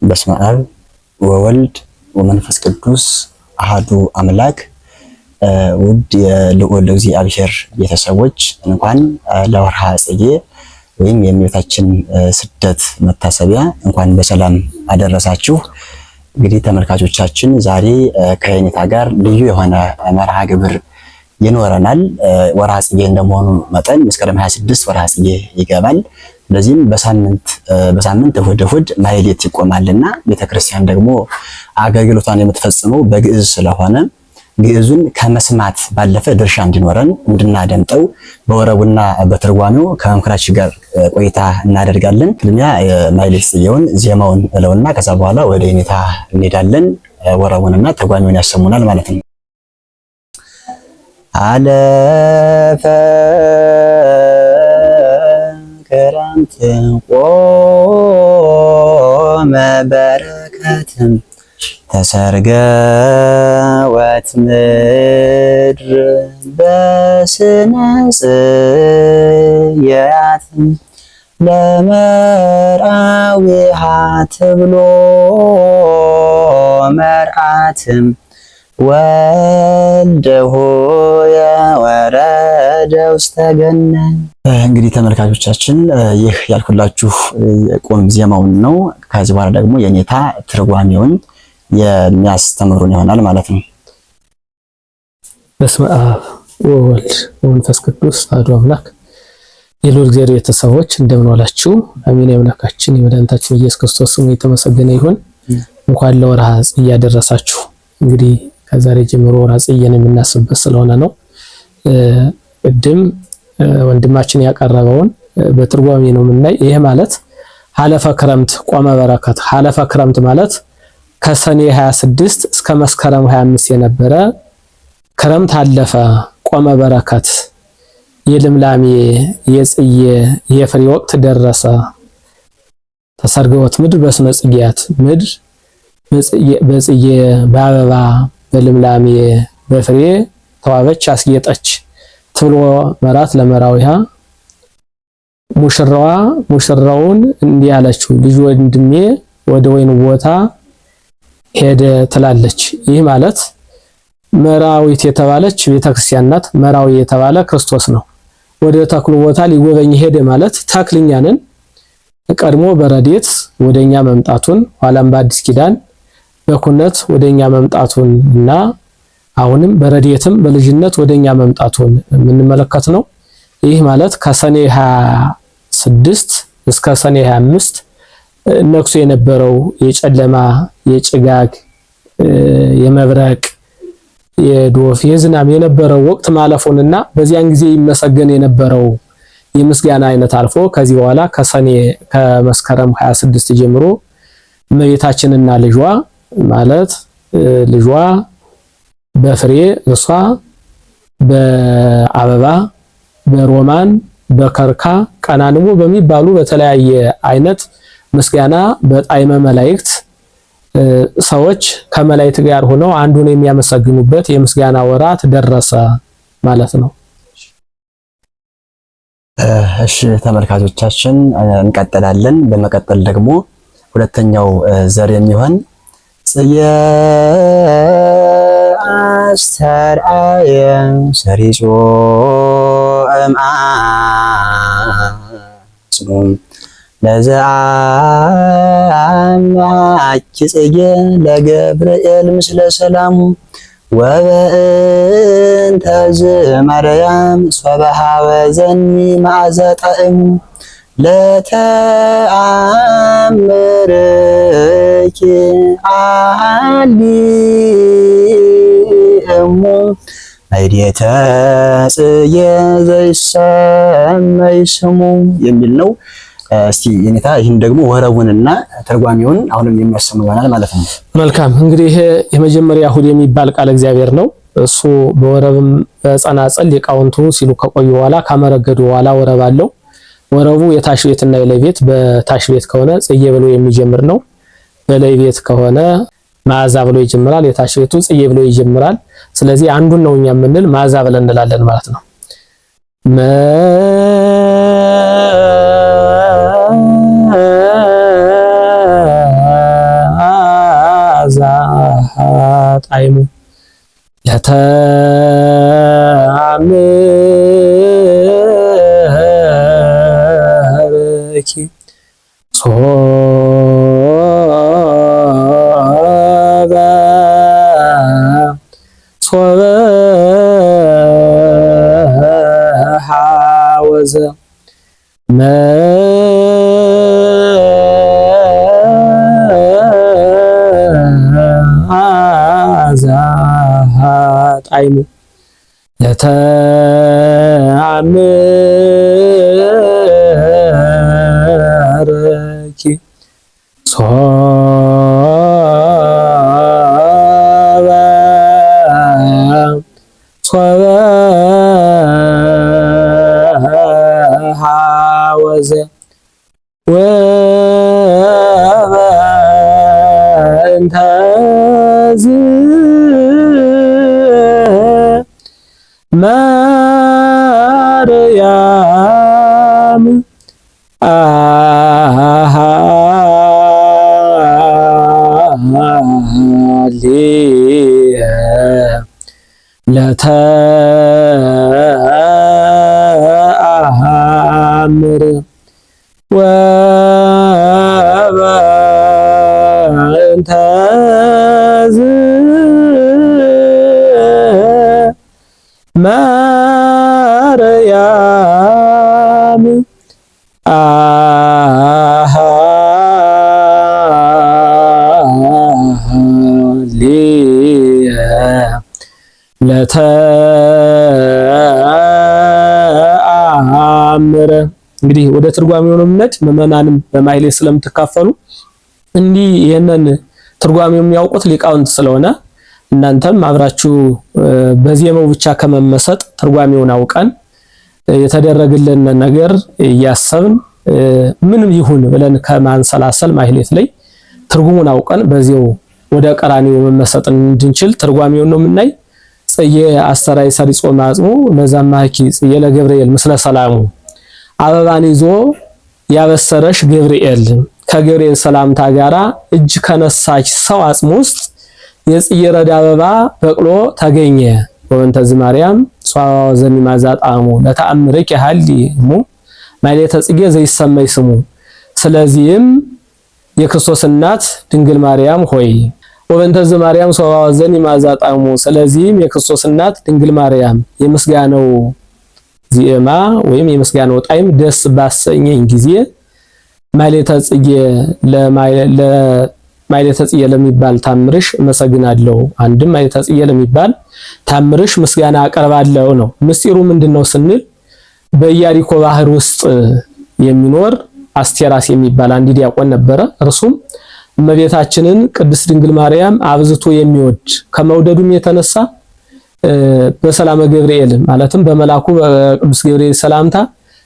በስመ አብ ወወልድ ወመንፈስ ቅዱስ አሃዱ አምላክ። ውድ የልዑል እግዚአብሔር ቤተሰቦች እንኳን ለወርሃ ጽጌ ወይም የእመቤታችን ስደት መታሰቢያ እንኳን በሰላም አደረሳችሁ። እንግዲህ ተመልካቾቻችን ዛሬ ከየኔታ ጋር ልዩ የሆነ መርሃ ግብር ይኖረናል። ወርሃ ጽጌ እንደመሆኑ መጠን መስከረም 26 ወርሃ ጽጌ ይገባል። ስለዚህም በሳምንት እሁድ ማህሌት ይቆማልና ቤተክርስቲያን ደግሞ አገልግሎቷን የምትፈጽመው በግዕዝ ስለሆነ ግዕዙን ከመስማት ባለፈ ድርሻ እንዲኖረን እንድናደምጠው በወረቡና በትርጓሜው ከመምህራችን ጋር ቆይታ እናደርጋለን። ቅድሚያ ማህሌት ጽጌውን ዜማውን እለውና ከዛ በኋላ ወደ የኔታ እንሄዳለን። ወረቡንና ትርጓሜውን ያሰሙናል ማለት ነው። አለፈ ክረምት ቆመ በረከትም ተሰርገወት ምድር በስነ ጽያትም ለመርአዊሃ ተብሎ መርአትም ወልደሁ የወረደ ውስተ ገነት። እንግዲህ ተመልካቾቻችን ይህ ያልኩላችሁ ቁም ዜማውን ነው። ከዚህ በኋላ ደግሞ የኔታ ትርጓሜውን የሚያስተምሩን ይሆናል ማለት ነው። በስመ አብ ወወልድ ወመንፈስ ቅዱስ አሐዱ አምላክ። የልዑል እግዚአብሔር ቤተሰቦች እንደምን ዋላችሁ? አሜን። የአምላካችን የመድኃኒታችን ኢየሱስ ክርስቶስ ስሙ የተመሰገነ ይሁን። እንኳን ለወርሃ ጽጌ ያደረሳችሁ። እንግዲህ ከዛሬ ጀምሮ ወርሃ ጽጌን የምናስብበት ስለሆነ ነው። ቅድም ወንድማችን ያቀረበውን በትርጓሜ ነው የምናይ። ይሄ ማለት ሀለፈ ክረምት ቆመ በረከት። ሀለፈ ክረምት ማለት ከሰኔ 26 እስከ መስከረም 25 የነበረ ክረምት አለፈ፣ ቆመ በረከት፣ የልምላሜ የጽጌ የፍሬ ወቅት ደረሰ። ተሰርገወት ምድር በስነ ጽጌያት፣ ምድር በጽጌ በአበባ በልምላሜ በፍሬ ተዋበች አስጌጠች ትብሎ መራት ለመራዊሃ። ሙሽራዋ ሙሽራውን እንዲህ አለችው፣ ልጅ ወንድሜ ወደ ወይኑ ቦታ ሄደ ትላለች። ይህ ማለት መራዊት የተባለች ቤተክርስቲያን ናት። መራዊ የተባለ ክርስቶስ ነው። ወደ ተክሉ ቦታ ሊጎበኝ ሄደ ማለት ተክልኛንን ቀድሞ በረድኤት ወደኛ መምጣቱን ኋላም በአዲስ ኪዳን በኩነት ወደኛ መምጣቱን እና አሁንም በረድኤትም በልጅነት ወደኛ መምጣቱን የምንመለከት ነው። ይህ ማለት ከሰኔ 26 እስከ ሰኔ 25 ነክሶ የነበረው የጨለማ የጭጋግ የመብረቅ የዶፍ የዝናብ የነበረው ወቅት ማለፉንና በዚያን ጊዜ ይመሰገን የነበረው የምስጋና አይነት አልፎ ከዚህ በኋላ ከመስከረም 26 ጀምሮ እመቤታችንና ልጇ ማለት ልጇ በፍሬ እሷ በአበባ በሮማን በከርካ ቀናንሞ በሚባሉ በተለያየ አይነት ምስጋና በጣዕመ መላእክት ሰዎች ከመላእክት ጋር ሆነው አንዱን የሚያመሰግኑበት የምስጋና ወራት ደረሰ ማለት ነው። እሺ ተመልካቾቻችን እንቀጥላለን። በመቀጠል ደግሞ ሁለተኛው ዘር የሚሆን ጽየ አስተርአየ ሰሪጾ እምአጽኑም ለዘአምላክ ጽጌ ለገብርኤል ምስለ ሰላሙ ወበእንተ ዝማርያም ሶበሃወ ዘኒ መዓዛ ጣዕሙ ለተአምርኪ አሊእሙ አይዴተ ጽጌ ዘይሰመይ ስሙ የሚል ነው። እስቲ የኔታ ይህን ደግሞ ወረቡንና ተርጓሚውን አሁንም የሚያሰሙ ይሆናል ማለት ነው። መልካም። እንግዲህ የመጀመሪያ እሁድ የሚባል ቃል እግዚአብሔር ነው። እሱ በወረብም በጸናጽል ሊቃውንቱ ሲሉ ከቆዩ በኋላ ካመረገዱ በኋላ ወረብ አለው። ወረቡ የታሽ ቤትና የላይ ቤት፣ በታሽ ቤት ከሆነ ጽጌ ብሎ የሚጀምር ነው። በላይ ቤት ከሆነ መዓዛ ብሎ ይጀምራል። የታሽ ቤቱ ጽጌ ብሎ ይጀምራል። ስለዚህ አንዱን ነው እኛ የምንል መዓዛ ብለን እንላለን ማለት ነው። ጣዕሙ ለተአምርኪ ሶበ ሐወዘ መዓዛ ጣዕሙ ለተአምርኪ ሶበ ሐወዘ ወበእንተዝ ማርያም አሃልየ ለተአምር ወበእንተዝ ማርያም አሃልየ ለተአምር። እንግዲህ ወደ ትርጓሜው ነው የምንሄድ። ምዕመናንም በማሕሌት ስለምትካፈሉ እንዲህ ይሄንን ትርጓሜው የሚያውቁት ሊቃውንት ስለሆነ እናንተም አብራችሁ በዜማው ብቻ ከመመሰጥ ትርጓሜውን አውቀን የተደረገልን ነገር እያሰብን ምንም ይሁን ብለን ከማንሰላሰል ማሕሌት ላይ ትርጉሙን አውቀን በዚያው ወደ ቀራኒው መመሰጥ እንድንችል ትርጓሜውን ነው የምናይ። ጽዬ አስተራይ ሰሪጾ ማጽሙ ለዛማኪ ጽዬ ለገብርኤል ምስለ ሰላሙ አበባን ይዞ ያበሰረሽ ገብርኤል ከገብርኤል ሰላምታ ጋራ እጅ ከነሳች ሰው አጽም ውስጥ የጽጌረዳ አበባ በቅሎ ተገኘ። ወእንተዝ ማርያም ሷዋ ዘሚማዛ ጣዕሙ ለተአምርኪ ሀሊሙ ማሕሌተ ጽጌ ዘይሰመይ ስሙ። ስለዚህም የክርስቶስ እናት ድንግል ማርያም ሆይ ወእንተዝ ማርያም ሷዋ ዘሚማዛ ጣዕሙ፣ ስለዚህም የክርስቶስ እናት ድንግል ማርያም የምስጋናው ዜማ ወይም የምስጋናው ጣዕም ደስ ባሰኘኝ ጊዜ ማሕሌተ ጽጌ ማሕሌተ ጽጌ ለሚባል ታምርሽ እመሰግናለሁ። አንድም ማሕሌተ ጽጌ ለሚባል ታምርሽ ምስጋና አቀርባለሁ ነው። ምስጢሩ ምንድነው ስንል በኢያሪኮ ባህር ውስጥ የሚኖር አስቴራስ የሚባል አንድ ዲያቆን ነበረ። እርሱም እመቤታችንን ቅድስት ድንግል ማርያም አብዝቶ የሚወድ ከመውደዱም የተነሳ በሰላመ ገብርኤል ማለትም በመላኩ በቅዱስ ገብርኤል ሰላምታ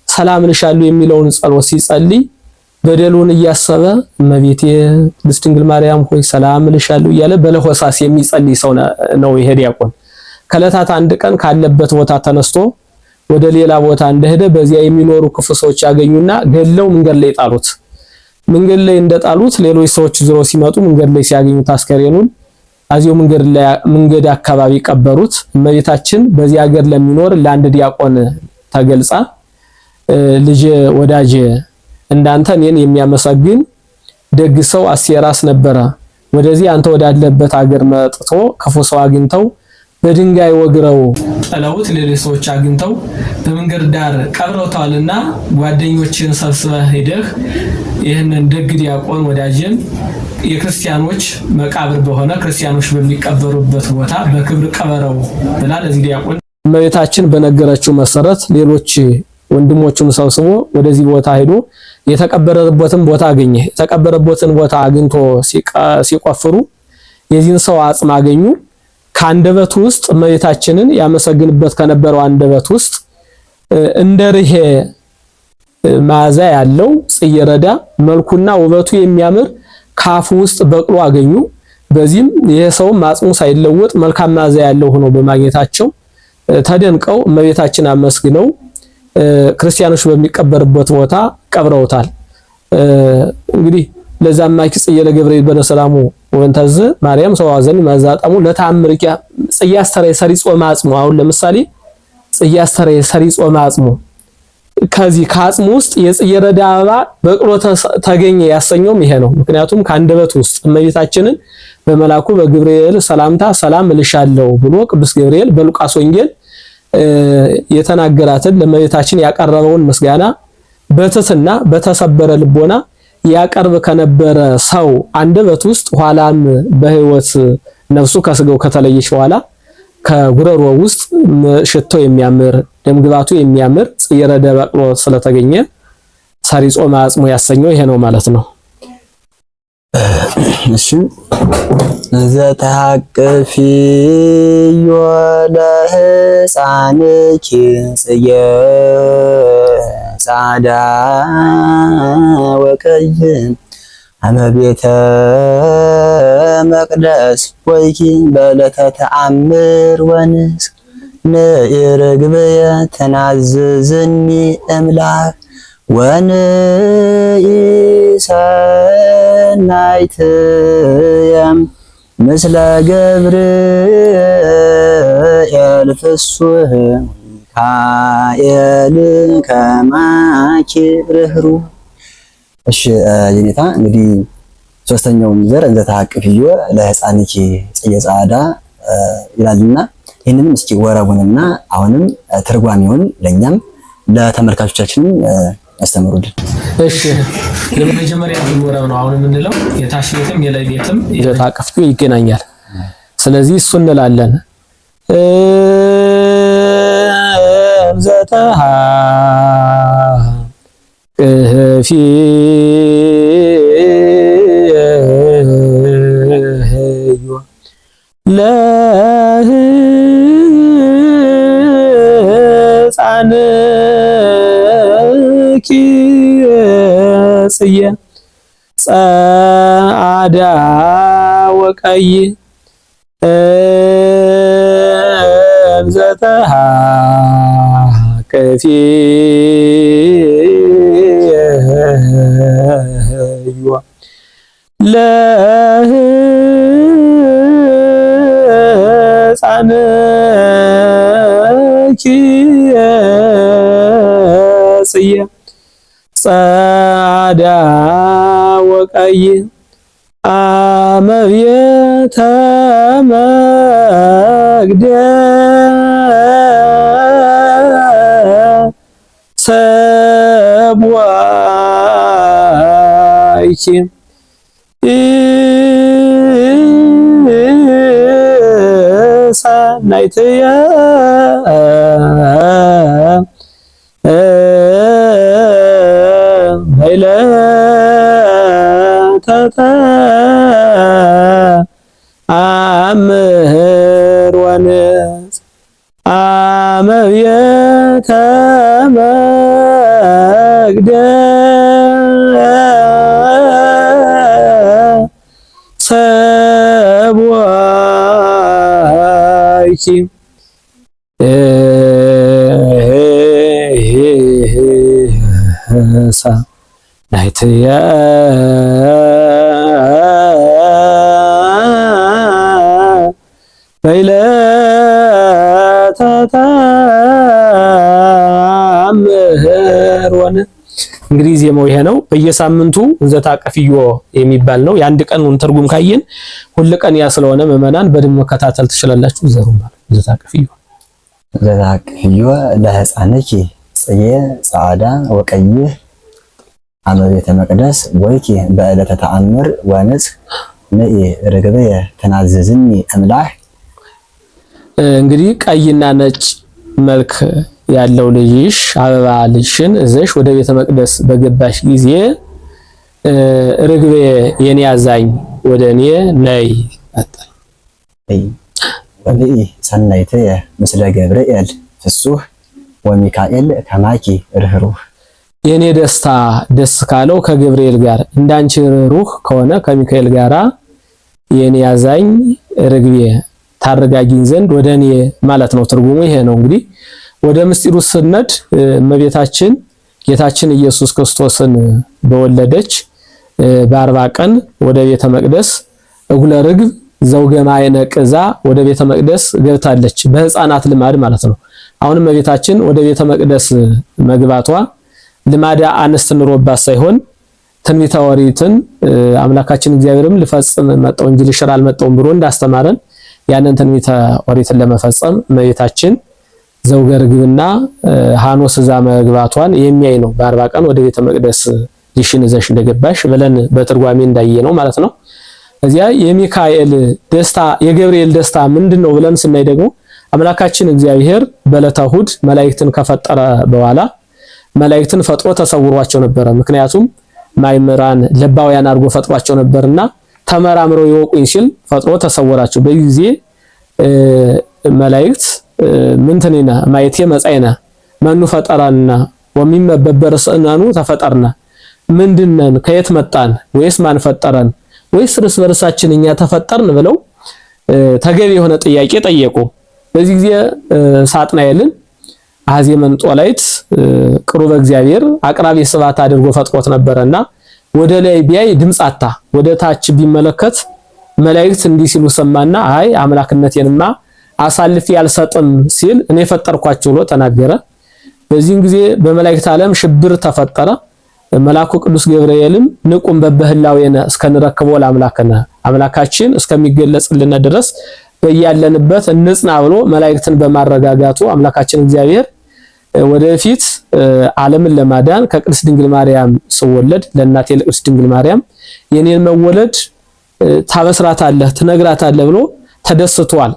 ሰላም ልሻለሁ የሚለውን ጸሎት ሲጸልይ በደሉን እያሰበ እመቤቴ ቅድስት ድንግል ማርያም ሆይ ሰላም ልሻለሁ እያለ በለሆሳስ የሚጸልይ ሰው ነው ይሄ ዲያቆን። ከዕለታት አንድ ቀን ካለበት ቦታ ተነስቶ ወደ ሌላ ቦታ እንደሄደ በዚያ የሚኖሩ ክፉ ሰዎች ያገኙና ገለው መንገድ ላይ ጣሉት። መንገድ ላይ እንደጣሉት ሌሎች ሰዎች ዙረው ሲመጡ መንገድ ላይ ሲያገኙት አስከሬኑን አዚው መንገድ አካባቢ ቀበሩት። እመቤታችን በዚህ ሀገር ለሚኖር ለአንድ ዲያቆን ተገልጻ ልጅ ወዳጅ እንዳንተ እኔን የሚያመሰግን ደግ ሰው አስቴራስ ነበረ። ወደዚህ አንተ ወዳለበት ሀገር መጥቶ ክፉ ሰው አግኝተው በድንጋይ ወግረው ጠለውት ሌሎች ሰዎች አግኝተው በመንገድ ዳር ቀብረውታልና ጓደኞችን ሰብስበህ ሄደህ ይህንን ደግ ዲያቆን ወዳጅን የክርስቲያኖች መቃብር በሆነ ክርስቲያኖች በሚቀበሩበት ቦታ በክብር ቀበረው ብላ ለዚህ ዲያቆን እመቤታችን በነገረችው መሰረት ሌሎች ወንድሞቹን ሰብስቦ ወደዚህ ቦታ ሄዶ የተቀበረበትን ቦታ አገኘ። የተቀበረበትን ቦታ አግኝቶ ሲቆፍሩ የዚህን ሰው አጽም አገኙ። ከአንደበቱ ውስጥ እመቤታችንን ያመሰግንበት ከነበረው አንደበት ውስጥ እንደ ርሄ መዓዛ ያለው ጽጌረዳ መልኩና ውበቱ የሚያምር ካፉ ውስጥ በቅሎ አገኙ። በዚህም ይሄ ሰው አጽሙ ሳይለወጥ መልካም መዓዛ ያለው ሆኖ በማግኘታቸው ተደንቀው እመቤታችን አመስግነው ክርስቲያኖች በሚቀበርበት ቦታ ቀብረውታል። እንግዲህ ለዛማኪ ጽጌ ለገብርኤል በነሰላሙ ወንተዝ ማርያም ሰዋዘን ማዛጣሙ ለታምርቂያ ጽያስተረ ሰሪጾ ማጽሙ አሁን ለምሳሌ ጽያስተረ ሰሪጾ ማጽሙ ከዚህ ከአጽሙ ውስጥ የጽጌረዳ አበባ በቅሎ ተገኘ ያሰኘውም ይሄ ነው። ምክንያቱም ከአንደበት ውስጥ እመቤታችንን በመላኩ በገብርኤል ሰላምታ ሰላም እልሻለሁ ብሎ ቅዱስ ገብርኤል በሉቃስ ወንጌል የተናገራትን ለእመቤታችን ያቀረበውን ምስጋና በትህትና በተሰበረ ልቦና ያቀርብ ከነበረ ሰው አንደበት ውስጥ ኋላም በሕይወት ነፍሱ ከስጋው ከተለየች በኋላ ከጉረሮ ውስጥ ሽቶ የሚያምር ደምግባቱ የሚያምር ጽጌረዳ በቅሎ ስለተገኘ ሰሪጾ ማጽሙ ያሰኘው ይሄ ነው ማለት ነው። እሺ ዘተሐቅፊ ለሕፃንኪ ጽጌ ጻዕዳ ወቀይ አመቤተ መቅደስ ወይኪ በዕለተ ተአምር ወንስ ንርግብየ ተናዝዝኒ እምላክ ወንኢሰናይትየም ምስለ ገብርኤል ፍሱህ ሚካኤል ከማኪ ርህሩህ። እሺ የኔታ እንግዲህ ሶስተኛው ዘር ዘተሐቅፊዮ ለሕፃንኪ ጽጌ ጻዕዳ ይላልና ይህንንም እስኪ ወረቡንና አሁንም ትርጓሜውን ለኛም ለተመልካቾቻችንም ያስተምሩልን። እሺ ለመጀመሪያ ወረብ ነው አሁን የምንለው የታች ቤትም የላይ ቤትም ዘተሐቅፊዮ ይገናኛል። ስለዚህ እሱ እንላለን ዘተሐቅፊዮ ለሕፃንኪ ጽጌ ጻዕዳ ወቀይ ዘተሐቅፊዮ ለሕፃንኪ ጽጌ ጻዕዳ ወቀይ አመቤተ መቅደስ ሰብዋይኪ ሰናይትየ በዕለተ ተአምር ወንስ አመቤተ መቅደስ ሰብዋይኪ ሰናይትየ በዕለተ ተአምር ወን እንግዲህ ዜማው ይሄ ነው። በየሳምንቱ ዘተሐቅፊዮ የሚባል ነው። የአንድ ቀኑን ትርጉም ካየን ሁሉ ቀን ያ ስለሆነ ምዕመናን በደንብ መከታተል ትችላላችሁ። ዘሩም ማለት ዘተሐቅፊዮ ለሕፃንኪ ጽጌ ጻዕዳ ወቀይህ አመቤተ መቅደስ ወይኪ በዕለተ ተአምር ወንስ ነኢ ርግብየ ተናዘዝኒ እምላህ። እንግዲህ ቀይና ነጭ መልክ ያለው ልጅሽ አበባ ልጅሽን እዘሽ ወደ ቤተ መቅደስ በገባሽ ጊዜ ርግቤ የኔ አዛኝ ወደ እኔ ነይ አጣ ወንኢ ሰናይትየ ምስለ ገብርኤል ፍሱህ ወሚካኤል ከማኪ ርህሩህ። የኔ ደስታ ደስ ካለው ከገብርኤል ጋር እንዳንቺ ርህሩህ ከሆነ ከሚካኤል ጋራ የኔ አዛኝ ርግቤ ታረጋጊኝ ዘንድ ወደ እኔ ማለት ነው። ትርጉሙ ይሄ ነው። እንግዲህ ወደ ምስጢሩ ስነድ እመቤታችን ጌታችን ኢየሱስ ክርስቶስን በወለደች በ40 ቀን ወደ ቤተ መቅደስ እጉለ ርግብ ዘውገ ማይነ ቅዛ ወደ ቤተ መቅደስ ገብታለች በህፃናት ልማድ ማለት ነው። አሁንም እመቤታችን ወደ ቤተ መቅደስ መግባቷ ልማዳ አንስት ኑሮባት ሳይሆን ትንቢተ ኦሪትን አምላካችን እግዚአብሔርም ልፈጽም መጣው እንጂ ልሽር አልመጣውም ብሎ እንዳስተማረን ያንን ትንቢተ ኦሪትን ለመፈጸም እመቤታችን ዘውገ ርግብና ሐኖስ እዛ መግባቷን የሚያይ ነው። በ40 ቀን ወደ ቤተ መቅደስ ሊሽን ዘሽ እንደገባሽ ብለን በትርጓሜ እንዳየነው ማለት ነው። እዚያ የሚካኤል ደስታ የገብርኤል ደስታ ምንድነው ብለን ስናይ ደግሞ አምላካችን እግዚአብሔር በዕለተ እሑድ መላእክትን ከፈጠረ በኋላ መላእክትን ፈጥሮ ተሰውሯቸው ነበር። ምክንያቱም ማይምራን ለባውያን አድርጎ ፈጥሯቸው ነበርና ተመራምረው ይወቁኝ ሲል ፈጥሮ ተሰወራቸው። በዚህ ጊዜ መላእክት ምንተኔና ማየቴ መጻይና ማኑ ፈጠራና ወሚመበበር ሰናኑ ተፈጠርና ምንድነን ከየት መጣን ወይስ ማን ፈጠረን ወይስ እርስ በርሳችን እኛ ተፈጠርን ብለው ተገቢ የሆነ ጥያቄ ጠየቁ። በዚህ ጊዜ ሳጥናኤልን አዜ መንጦላይት ቅሩበ እግዚአብሔር አቅራቢ ስብሐት አድርጎ ፈጥሮት ነበርና ወደ ላይ ቢያይ ድምጽ አጣ። ወደ ታች ቢመለከት መላእክት እንዲህ ሲሉ ሰማና አይ አምላክነቴንማ አሳልፌ ያልሰጥም ሲል እኔ ፈጠርኳቸው ብሎ ተናገረ። በዚህም ጊዜ በመላእክት ዓለም ሽብር ተፈጠረ። መልአኩ ቅዱስ ገብርኤልም ንቁም በበህላዌነ እስከንረክበው ለአምላክነ አምላካችን እስከሚገለጽልን ድረስ በያለንበት እንጽና ብሎ መላእክትን በማረጋጋቱ አምላካችን እግዚአብሔር ወደፊት ዓለምን ለማዳን ከቅድስት ድንግል ማርያም ሲወለድ ለእናቴ ለቅድስት ድንግል ማርያም የኔን መወለድ ታበስራታለህ ትነግራታለህ ብሎ ተደስቷል።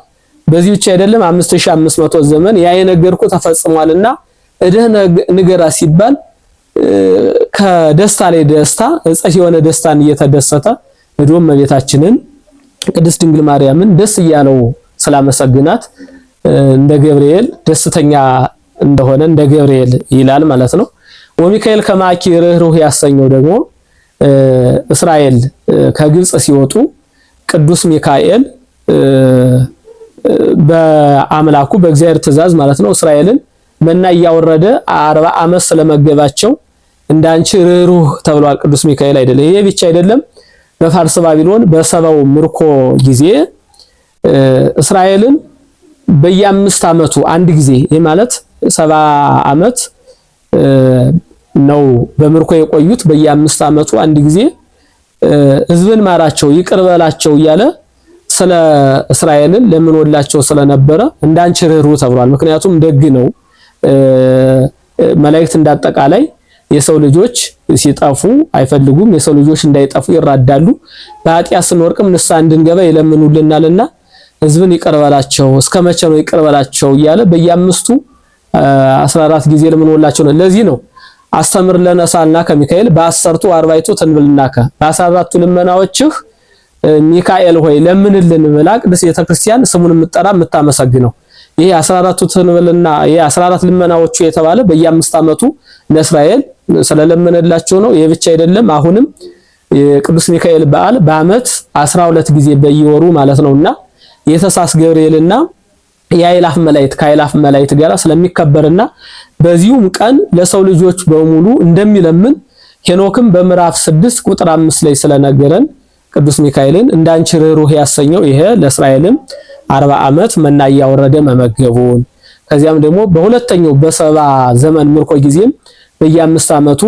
በዚህ ብቻ አይደለም 5500 ዘመን ያ የነገርኩ ተፈጽሟልና እደህ ንገራ ሲባል ከደስታ ላይ ደስታ እጽፍ የሆነ ደስታን እየተደሰተ እዶም እመቤታችንን ቅድስት ድንግል ማርያምን ደስ እያለው ስላመሰግናት እንደ ገብርኤል ደስተኛ እንደሆነ እንደ ገብርኤል ይላል ማለት ነው። ወሚካኤል ከማኪ ርህሩህ ያሰኘው ደግሞ እስራኤል ከግብጽ ሲወጡ ቅዱስ ሚካኤል በአምላኩ በእግዚአብሔር ትእዛዝ ማለት ነው እስራኤልን መና እያወረደ 40 ዓመት ስለመገባቸው እንዳንቺ ርህሩህ ተብሏል ቅዱስ ሚካኤል አይደለም። ይሄ ብቻ አይደለም። በፋርስ ባቢሎን በሰባው ምርኮ ጊዜ እስራኤልን በየ5 ዓመቱ አንድ ጊዜ ይሄ ማለት 70 ዓመት ነው በምርኮ የቆዩት። በየ5 ዓመቱ አንድ ጊዜ ሕዝብን ማራቸው ይቅርበላቸው እያለ ስለ እስራኤልን ለምንወላቸው ስለነበረ እንዳንቺ ርህሩህ ተብሏል። ምክንያቱም ደግ ነው። መላእክት እንዳጠቃላይ የሰው ልጆች ሲጠፉ አይፈልጉም። የሰው ልጆች እንዳይጠፉ ይራዳሉ። በኃጢአት ስንወርቅም ንስሐ እንድንገባ ይለምኑልናልና ሕዝብን ይቅርበላቸው እስከመቼ ነው ይቅርበላቸው እያለ በየ5ቱ 14 ጊዜ ለምንወላቸው ነው። ለዚህ ነው አስተምር ለነሳልና ከሚካኤል በ10ቱ 40ቱ ተንብልናከ በ14ቱ ልመናዎችህ ሚካኤል ሆይ ለምንልን ብላ ቅድስት ቤተክርስቲያን ስሙን የምትጠራ የምታመሰግነው። ይሄ 14ቱ ተንብልና ይሄ 14 ልመናዎቹ የተባለ በየ5 ዓመቱ ለእስራኤል ስለለመነላቸው ነው። ይሄ ብቻ አይደለም። አሁንም የቅዱስ ሚካኤል በዓል በአመት 12 ጊዜ በየወሩ ማለት ነውና የተሳስ ገብርኤልና የአይላፍ መላእክት ከአይላፍ መላእክት ጋር ስለሚከበርና በዚሁም ቀን ለሰው ልጆች በሙሉ እንደሚለምን ሄኖክም በምዕራፍ 6 ቁጥር 5 ላይ ስለነገረን ቅዱስ ሚካኤልን እንዳንቺ ርህሩህ ያሰኘው ይሄ ለእስራኤልም 40 ዓመት መና እያወረደ መመገቡን ከዚያም ደግሞ በሁለተኛው በሰባ ዘመን ምርኮ ጊዜም በየ5 ዓመቱ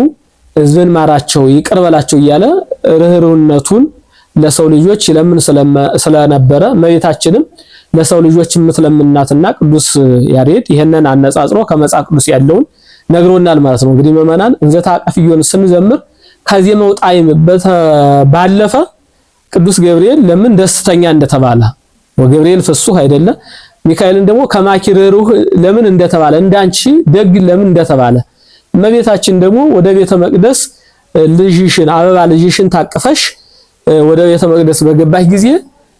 ሕዝብን ማራቸው ይቅርበላቸው እያለ ርህሩህነቱን ለሰው ልጆች ይለምን ስለነበረ እመቤታችንም ለሰው ልጆች የምትለምናትና ቅዱስ ያሬድ ይሄንን አነጻጽሮ ከመጽሐፍ ቅዱስ ያለውን ነግሮናል ማለት ነው። እንግዲህ መመናን እንዘታ አቀፍዮን ስንዘምር ከዚህ መውጣይም ባለፈ ቅዱስ ገብርኤል ለምን ደስተኛ እንደተባለ ወገብርኤል ፍሱህ አይደለ ሚካኤልን ደግሞ ከማኪ ርህሩህ ለምን እንደተባለ እንዳንቺ ደግ ለምን እንደተባለ እመቤታችን ደግሞ ወደ ቤተ መቅደስ ልጅሽን አበባ ልጅሽን ታቅፈሽ ወደ ቤተ መቅደስ በገባሽ ጊዜ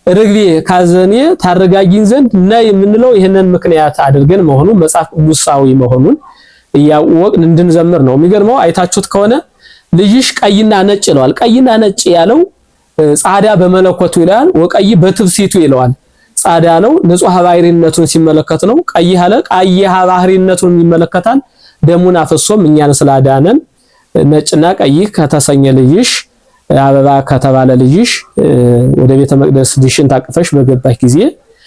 ርግቤ ካዘኔ ታረጋጊን ዘንድ ነይ የምንለው ይሄንን ምክንያት አድርገን መሆኑን መጽሐፍ ቅዱሳዊ መሆኑን ያወቅን እንድንዘምር ነው። የሚገርመው አይታችሁት ከሆነ ልጅሽ ቀይና ነጭ ይለዋል። ቀይና ነጭ ያለው ጻዳ በመለኮቱ ይላል። ወቀይ በትብሲቱ ይለዋል። ጻዳ ነው ንጹህ ባህሪነቱን ሲመለከት ነው። ቀይ ያለ ቀይ ባህሪነቱን ይመለከታል። ደሙን አፍሶም እኛን ስላዳነን ነጭና ቀይ ከተሰኘ ልጅሽ አበባ ከተባለ ልጅሽ ወደ ቤተ መቅደስ ልጅሽን ታቅፈሽ በገባሽ ጊዜ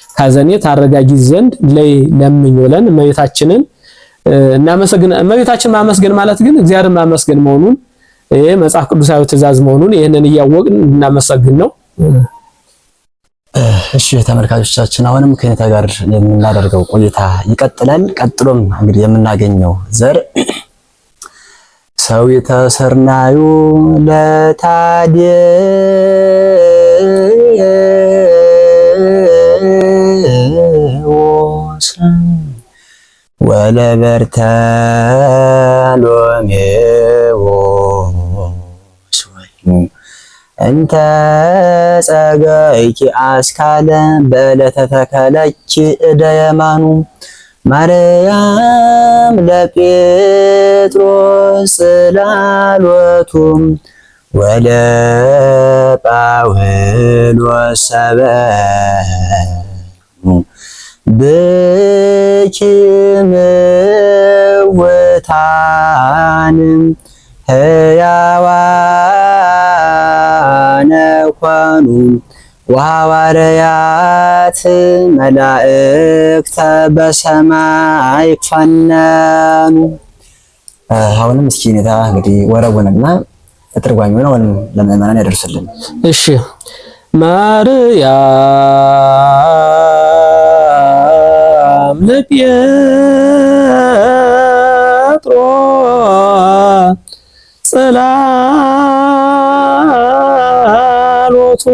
ካዘኔ ታረጋጊ ዘንድ ለምኝ ብለን እመቤታችንን እናመሰግን። እመቤታችን ማመስገን ማለት ግን እግዚአብሔርን ማመስገን መሆኑን ይሄ መጽሐፍ ቅዱሳዊ ትእዛዝ መሆኑን ይሄንን እያወቅን እናመሰግን ነው። እሺ ተመልካቾቻችን አሁንም ከኔታ ጋር የምናደርገው ቆይታ ይቀጥላል። ቀጥሎም እንግዲህ የምናገኘው ዘር ሰው የተሰርናዩ ለታዲዮስ ወለበርተ ሎሜዎስ እንተ ጸጋይኪ አስካለ በዕለተ ተከለኪ እደ የማኑ ማርያም ለጴጥሮስ ጽላሎቱ ወለጳውሎስ ሰበኑ ብኪ ምውታን ሕያዋነ ኮኑ ወሐዋርያት መላእክተ በሰማይ ፈነኑ። አሁንም እስኪ ኔታ እንግዲህ ወረቡንና ተርጓሚውን አሁን ለምእመናን ያደርሱልን። እሺ ማርያም ለጴጥሮስ ጽላሎቱ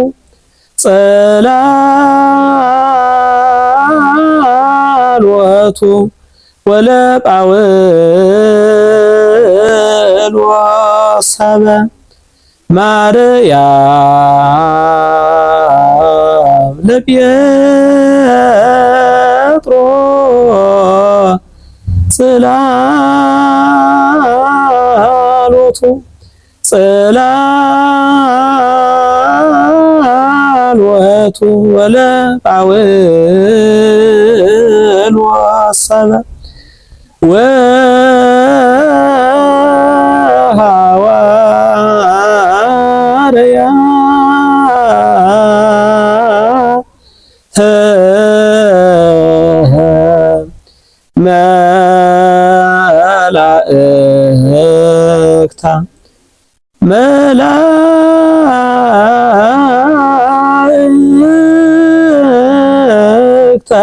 ጸላሎቱ ወለጳውሎስ ሰበ ማርያም ለጴጥሮስ ጽላሎቱ ጽላሎቱ ወለጳውሎስ ሰበ ወሐዋርያት መላእክታ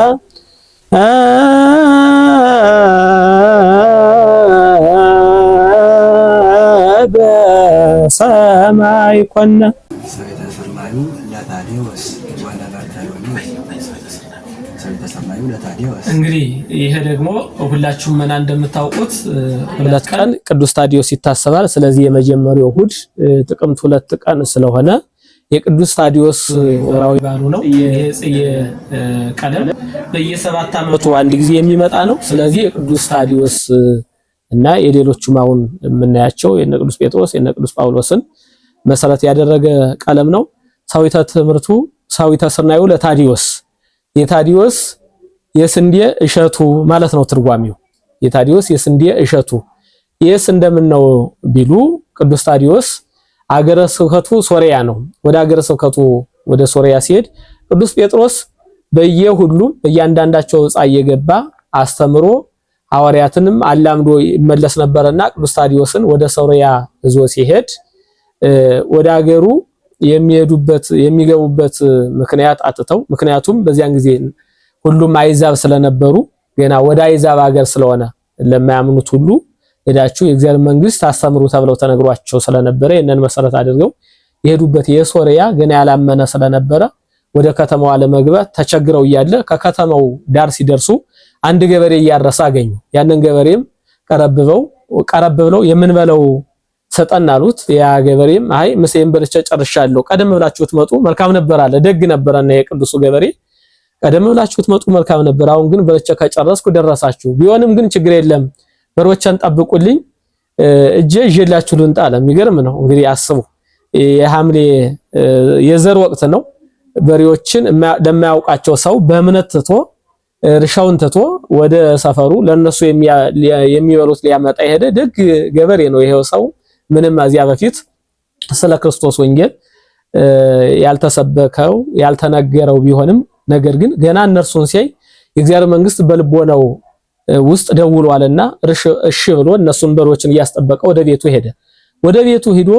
በሰማይ ኮነ እንግዲህ ይሄ ደግሞ ሁላችሁም መና እንደምታውቁት ሁለት ቀን ቅዱስ ታዲዮስ ይታሰባል። ስለዚህ የመጀመሪያው እሑድ ጥቅምት 2 ቀን ስለሆነ የቅዱስ ታዲዮስ ወራዊ በዓሉ ነው። ይሄ ቀለም በየ7 ዓመቱ አንድ ጊዜ የሚመጣ ነው። ስለዚህ የቅዱስ ታዲዮስ እና የሌሎቹም አሁን የምናያቸው የነ ቅዱስ ጴጥሮስ የነ ቅዱስ ጳውሎስን መሰረት ያደረገ ቀለም ነው። ሳዊተ ትምህርቱ ሳዊተ ስርናዩ ለታዲዮስ የታዲዮስ የስንዴ እሸቱ ማለት ነው ትርጓሚው። የታዲዮስ የስንዴ እሸቱ ይህስ እንደምን ነው ቢሉ ቅዱስ ታዲዮስ አገረ ስብከቱ ሶሪያ ነው። ወደ አገረ ስብከቱ ወደ ሶሪያ ሲሄድ ቅዱስ ጴጥሮስ በየሁሉም በእያንዳንዳቸው ዕፃ እየገባ አስተምሮ ሐዋርያትንም አላምዶ ይመለስ ነበርና ቅዱስ ታዲዮስን ወደ ሶሪያ ይዞ ሲሄድ ወደ አገሩ የሚገቡበት ምክንያት አጥተው፣ ምክንያቱም በዚያን ጊዜ ሁሉም አይዛብ ስለነበሩ ገና ወደ አይዛብ ሀገር ስለሆነ ለማያምኑት ሁሉ ሄዳችሁ የእግዚአብሔር መንግስት አስተምሩ ተብለው ተነግሯቸው ስለነበረ የነን መሰረት አድርገው የሄዱበት የሶሪያ ገና ያላመነ ስለነበረ ወደ ከተማዋ ለመግባት ተቸግረው እያለ ከከተማው ዳር ሲደርሱ አንድ ገበሬ እያረሰ አገኙ። ያንን ገበሬም ቀረብ ብለው የምንበለው ሰጠን አሉት። ያ ገበሬም አይ ምሴን በልቼ ጨርሻለሁ፣ ቀደም ብላችሁ ትመጡ መልካም ነበር አለ። ደግ ነበርና የቅዱሱ ገበሬ ቀደም ብላችሁ ትመጡ መልካም ነበር፣ አሁን ግን በልቼ ከጨረስኩ ደረሳችሁ። ቢሆንም ግን ችግር የለም በሮችን ጠብቁልኝ እጄ ይዤላችሁ ልንጣ አለ። የሚገርም ነው እንግዲህ አስቡ። የሐምሌ የዘር ወቅት ነው። በሬዎችን ለማያውቃቸው ሰው በእምነት ትቶ እርሻውን ትቶ ወደ ሰፈሩ ለነሱ የሚበሉት ሊያመጣ የሄደ ደግ ገበሬ ነው። ይሄው ሰው ምንም አዚያ በፊት ስለ ክርስቶስ ወንጌል ያልተሰበከው ያልተነገረው ቢሆንም ነገር ግን ገና እነርሱን ሲያይ የእግዚአብሔር መንግስት በልቦናው ውስጥ ደውሏልና እሺ ብሎ እነሱን በሮችን እያስጠበቀ ወደ ቤቱ ሄደ። ወደ ቤቱ ሂዶ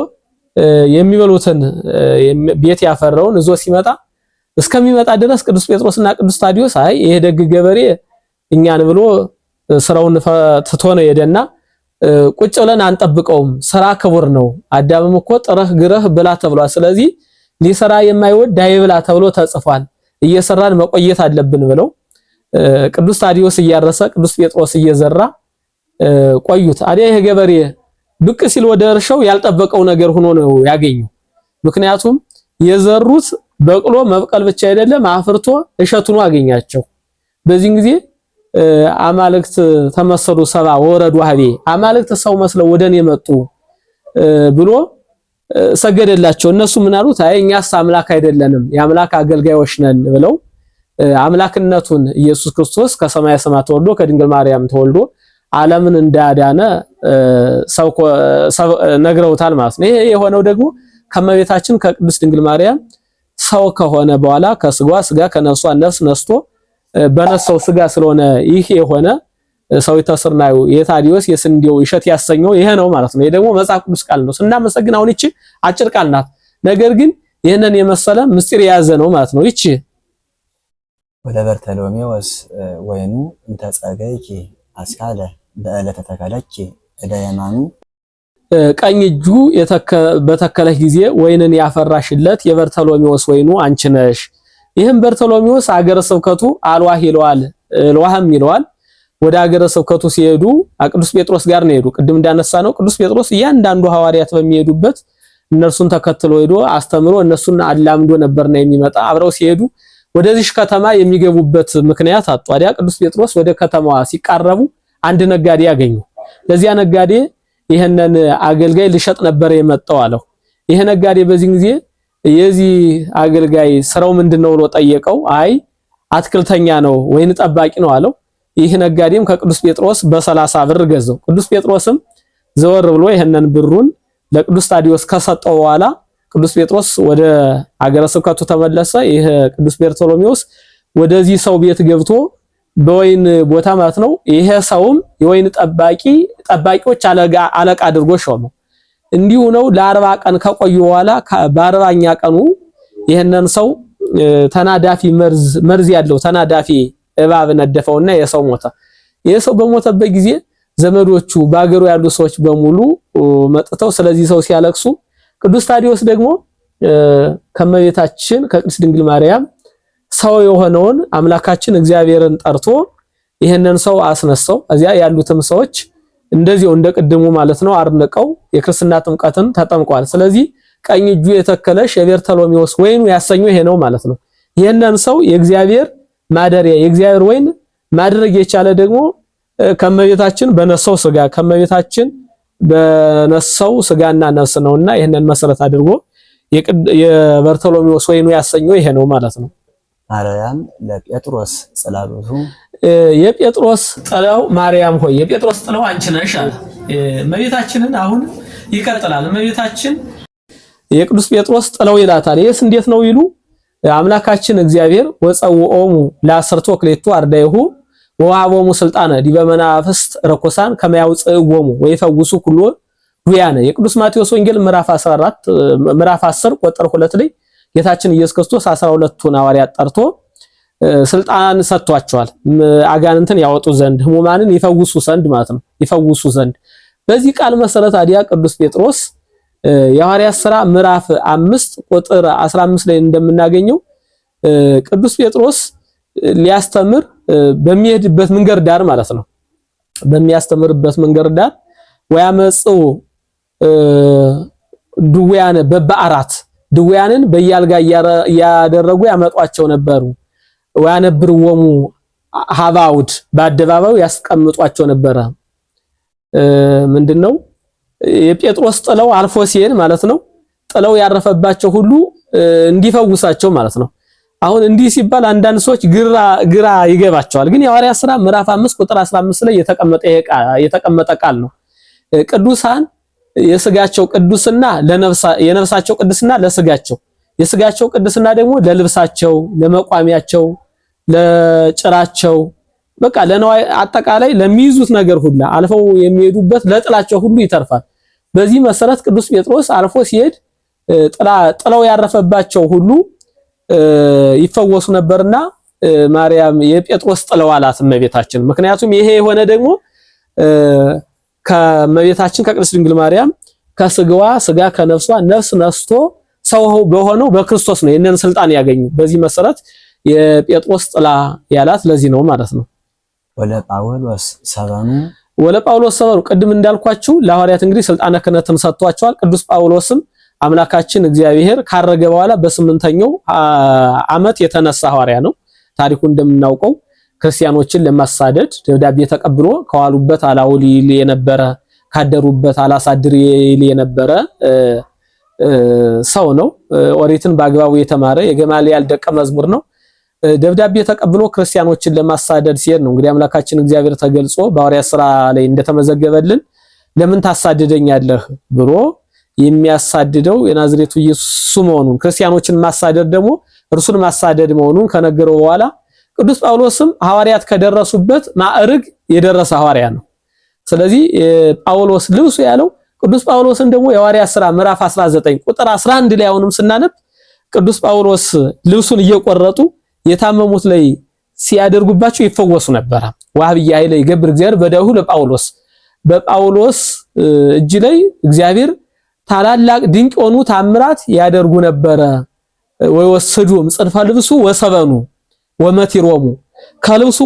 የሚበሉትን ቤት ያፈራውን እዞ ሲመጣ እስከሚመጣ ድረስ ቅዱስ ጴጥሮስና ቅዱስ ታዲዮስ አይ ይሄ ደግ ገበሬ እኛን ብሎ ስራውን ትቶ ነው ሄደና ቁጭ ብለን አንጠብቀውም፣ ስራ ክቡር ነው። አዳምም እኮ ጥረህ ግረህ ብላ ተብሏል። ስለዚህ ሊሰራ የማይወድ አይብላ ተብሎ ተጽፏል። እየሰራን መቆየት አለብን ብለው ቅዱስ ታዲዮስ እያረሰ ቅዱስ ጴጥሮስ እየዘራ ቆዩት። አዲያ ይሄ ገበሬ ብቅ ሲል ወደ እርሻው ያልጠበቀው ነገር ሆኖ ነው ያገኘው። ምክንያቱም የዘሩት በቅሎ መብቀል ብቻ አይደለም አፍርቶ እሸቱን አገኛቸው። በዚህን ጊዜ አማልክት ተመሰሉ ሰባ ወረዱ ሀቤ አማልክት ሰው መስለው ወደኔ መጡ ብሎ ሰገደላቸው። እነሱ ምን አሉት? አይ እኛስ አምላክ አይደለንም የአምላክ አገልጋዮች ነን ብለው አምላክነቱን ኢየሱስ ክርስቶስ ከሰማየ ሰማያት ተወልዶ ከድንግል ማርያም ተወልዶ ዓለምን እንዳዳነ ሰው ነግረውታል ማለት ነው። ይሄ የሆነው ደግሞ ከመቤታችን ከቅድስት ድንግል ማርያም ሰው ከሆነ በኋላ ከስጋዋ ስጋ ከነፍሷ ነፍስ ነስቶ በነሰው ስጋ ስለሆነ ይሄ የሆነ ሰው ተስርናዩ የታዲዮስ የስንዴው እሸት ያሰኘው ይሄ ነው ማለት ነው። ይሄ ደግሞ መጽሐፍ ቅዱስ ቃል ነው። ስናመሰግን አሁን ይቺ አጭር ቃል ናት፣ ነገር ግን ይሄንን የመሰለ ምስጢር የያዘ ነው ማለት ነው። ይቺ ወደ በርተሎሜዎስ ወይኑ እንተጸገይኪ አስካለ በዕለተ ተከለኪ እደ የማኑ ቀኝ እጁ በተከለች ጊዜ ወይንን ያፈራሽለት የበርተሎሜዎስ ወይኑ አንቺ ነሽ። ይህም በርተሎሜዎስ አገረ ስብከቱ አልዋህ ይለዋል፣ ልዋህም ይለዋል። ወደ አገረ ስብከቱ ሲሄዱ ቅዱስ ጴጥሮስ ጋር ነው ሄዱ። ቅድም እንዳነሳ ነው ቅዱስ ጴጥሮስ እያንዳንዱ ሐዋርያት በሚሄዱበት እነርሱን ተከትሎ ሄዶ አስተምሮ እነሱን አላምዶ ነበርና የሚመጣ አብረው ሲሄዱ ወደዚህ ከተማ የሚገቡበት ምክንያት አጡ። ታዲያ ቅዱስ ጴጥሮስ ወደ ከተማዋ ሲቃረቡ አንድ ነጋዴ ያገኙ። ለዚያ ነጋዴ ይሄንን አገልጋይ ልሸጥ ነበር የመጣው አለው። ይሄ ነጋዴ በዚህ ጊዜ የዚህ አገልጋይ ስራው ምንድነው ብሎ ጠየቀው። አይ አትክልተኛ ነው ወይን ጠባቂ ነው አለው። ይህ ነጋዴም ከቅዱስ ጴጥሮስ በ30 ብር ገዛው። ቅዱስ ጴጥሮስም ዘወር ብሎ ይሄንን ብሩን ለቅዱስ ታዲዮስ ከሰጠው በኋላ ቅዱስ ጴጥሮስ ወደ አገረ ስብከቱ ተመለሰ። ይሄ ቅዱስ በርተሎሜዎስ ወደዚህ ሰው ቤት ገብቶ በወይን ቦታ ማለት ነው ይሄ ሰውም የወይን ጠባቂዎች አለቃ አድርጎ ሾመው። እንዲሁ ነው ለ40 ቀን ከቆዩ በኋላ በ40ኛ ቀኑ ይሄንን ሰው ተናዳፊ መርዝ ያለው ተናዳፊ እባብ ነደፈውና የሰው ሞተ። የሰው በሞተበት ጊዜ ዘመዶቹ ባገሩ ያሉ ሰዎች በሙሉ መጥተው ስለዚህ ሰው ሲያለቅሱ ቅዱስ ታዲዮስ ደግሞ ከመቤታችን ከቅድስት ድንግል ማርያም ሰው የሆነውን አምላካችን እግዚአብሔርን ጠርቶ ይሄንን ሰው አስነሳው። እዚያ ያሉትም ሰዎች እንደዚሁ እንደቀደሙ ማለት ነው አርነቀው የክርስትና ጥምቀትን ተጠምቀዋል። ስለዚህ ቀኝ እጁ የተከለሽ የበርተሎሜዎስ ወይኑ ያሰኘው ይሄ ነው ማለት ነው። ይሄንን ሰው የእግዚአብሔር ማደሪያ የእግዚአብሔር ወይን ማድረግ የቻለ ደግሞ ከመቤታችን በነሳው ስጋ ከመቤታችን በነሳው ስጋና ነፍስ ነውና ይሄንን መሰረት አድርጎ የበርተሎሜዎስ ወይኑ ያሰኘው ይሄ ነው ማለት ነው። ማርያም ለጴጥሮስ ጽላሎቱ የጴጥሮስ ጥላው ማርያም ሆይ የጴጥሮስ ጥላው አንቺ ነሽ አለ። እመቤታችንን አሁን ይቀጥላል። እመቤታችን የቅዱስ ጴጥሮስ ጥላው ይላታል። ይሄስ እንዴት ነው ይሉ አምላካችን እግዚአብሔር ወጸውኦሙ ለአስርቱ ወክሌቱ አርዳይሁ ወአቦሙ ስልጣነ ዲበ መናፍስት ረኮሳን ከመያውጽእዎሙ ወይፈውሱ ኩሎ ዱያነ የቅዱስ ማቴዎስ ወንጌል ምዕራፍ 14 ምዕራፍ 10 ቁጥር 2 ላይ ጌታችን ኢየሱስ ክርስቶስ 12ቱን ሐዋርያት ጠርቶ ስልጣን ሰጥቷቸዋል። አጋንንትን ያወጡ ዘንድ ህሙማንን ይፈውሱ ዘንድ ማለት ነው ይፈውሱ ዘንድ። በዚህ ቃል መሰረት አዲያ ቅዱስ ጴጥሮስ የሐዋርያት ሥራ ምዕራፍ 5 ቁጥር 15 ላይ እንደምናገኘው ቅዱስ ጴጥሮስ ሊያስተምር በሚሄድበት መንገድ ዳር ማለት ነው በሚያስተምርበት መንገድ ዳር ወያመጽኡ ድውያነ በበአራት ድውያንን በያልጋ ያደረጉ ያመጧቸው ነበሩ። ወያነብርዎሙ ሀባውድ በአደባባዩ ያስቀምጧቸው ነበረ። ምንድነው የጴጥሮስ ጥለው አልፎ ሲሄድ ማለት ነው ጥለው ያረፈባቸው ሁሉ እንዲፈውሳቸው ማለት ነው። አሁን እንዲህ ሲባል አንዳንድ ሰዎች ግራ ይገባቸዋል። ግን የሐዋርያት ሥራ ምዕራፍ 5 ቁጥር 15 ላይ የተቀመጠ ቃል ነው። ቅዱሳን የስጋቸው ቅዱስና የነፍሳቸው ቅዱስና ለስጋቸው፣ የስጋቸው ቅዱስና ደግሞ ለልብሳቸው፣ ለመቋሚያቸው፣ ለጭራቸው በቃ ለነዋይ አጠቃላይ ለሚይዙት ነገር ሁሉ አልፈው የሚሄዱበት ለጥላቸው ሁሉ ይተርፋል። በዚህ መሰረት ቅዱስ ጴጥሮስ አልፎ ሲሄድ ጥላው ያረፈባቸው ሁሉ ይፈወሱ ነበርና ማርያም የጴጥሮስ ጥላው አላት እመቤታችን። ምክንያቱም ይሄ የሆነ ደግሞ ከእመቤታችን ከቅድስት ድንግል ማርያም ከስጋዋ ስጋ ከነፍሷ ነፍስ ነስቶ ሰው በሆነው በክርስቶስ ነው የነን ስልጣን ያገኙ። በዚህ መሰረት የጴጥሮስ ጥላ ያላት ለዚህ ነው ማለት ነው። ወለጳውሎስ ሰበኑ ቅድም እንዳልኳችሁ ለሐዋርያት እንግዲህ ስልጣነ ክህነትን ሰጥቷቸዋል። ቅዱስ ጳውሎስም አምላካችን እግዚአብሔር ካረገ በኋላ በ8ኛው ዓመት የተነሳ ሐዋርያ ነው። ታሪኩ እንደምናውቀው ክርስቲያኖችን ለማሳደድ ደብዳቤ ተቀብሎ ከዋሉበት አላውል ይል የነበረ ካደሩበት አላሳድር ይል የነበረ ሰው ነው። ኦሪትን በአግባቡ የተማረ የገማልያል ደቀ መዝሙር ነው። ደብዳቤ ተቀብሎ ክርስቲያኖችን ለማሳደድ ሲሄድ ነው እንግዲህ አምላካችን እግዚአብሔር ተገልጾ በሐዋርያት ሥራ ላይ እንደተመዘገበልን ለምን ታሳድደኛለህ ብሎ የሚያሳድደው የናዝሬቱ ኢየሱስ መሆኑን ክርስቲያኖችን ማሳደድ ደግሞ እርሱን ማሳደድ መሆኑን ከነገረው በኋላ ቅዱስ ጳውሎስም ሐዋርያት ከደረሱበት ማዕርግ የደረሰ ሐዋርያ ነው። ስለዚህ ጳውሎስ ልብሱ ያለው ቅዱስ ጳውሎስን ደግሞ የሐዋርያት ሥራ ምዕራፍ 19 ቁጥር 11 ላይ አሁንም ስናነብ ቅዱስ ጳውሎስ ልብሱን እየቆረጡ የታመሙት ላይ ሲያደርጉባቸው ይፈወሱ ነበር። ወሀብየ ኃይለ ይገብር እግዚአብሔር በዳሁ ለጳውሎስ በጳውሎስ እጅ ላይ እግዚአብሔር ታላላቅ ድንቅ የሆኑ ታምራት ያደርጉ ነበረ። ወይወስዱም ጽንፈ ልብሱ ወሰበኑ ወመቲሮሙ ከልብሱ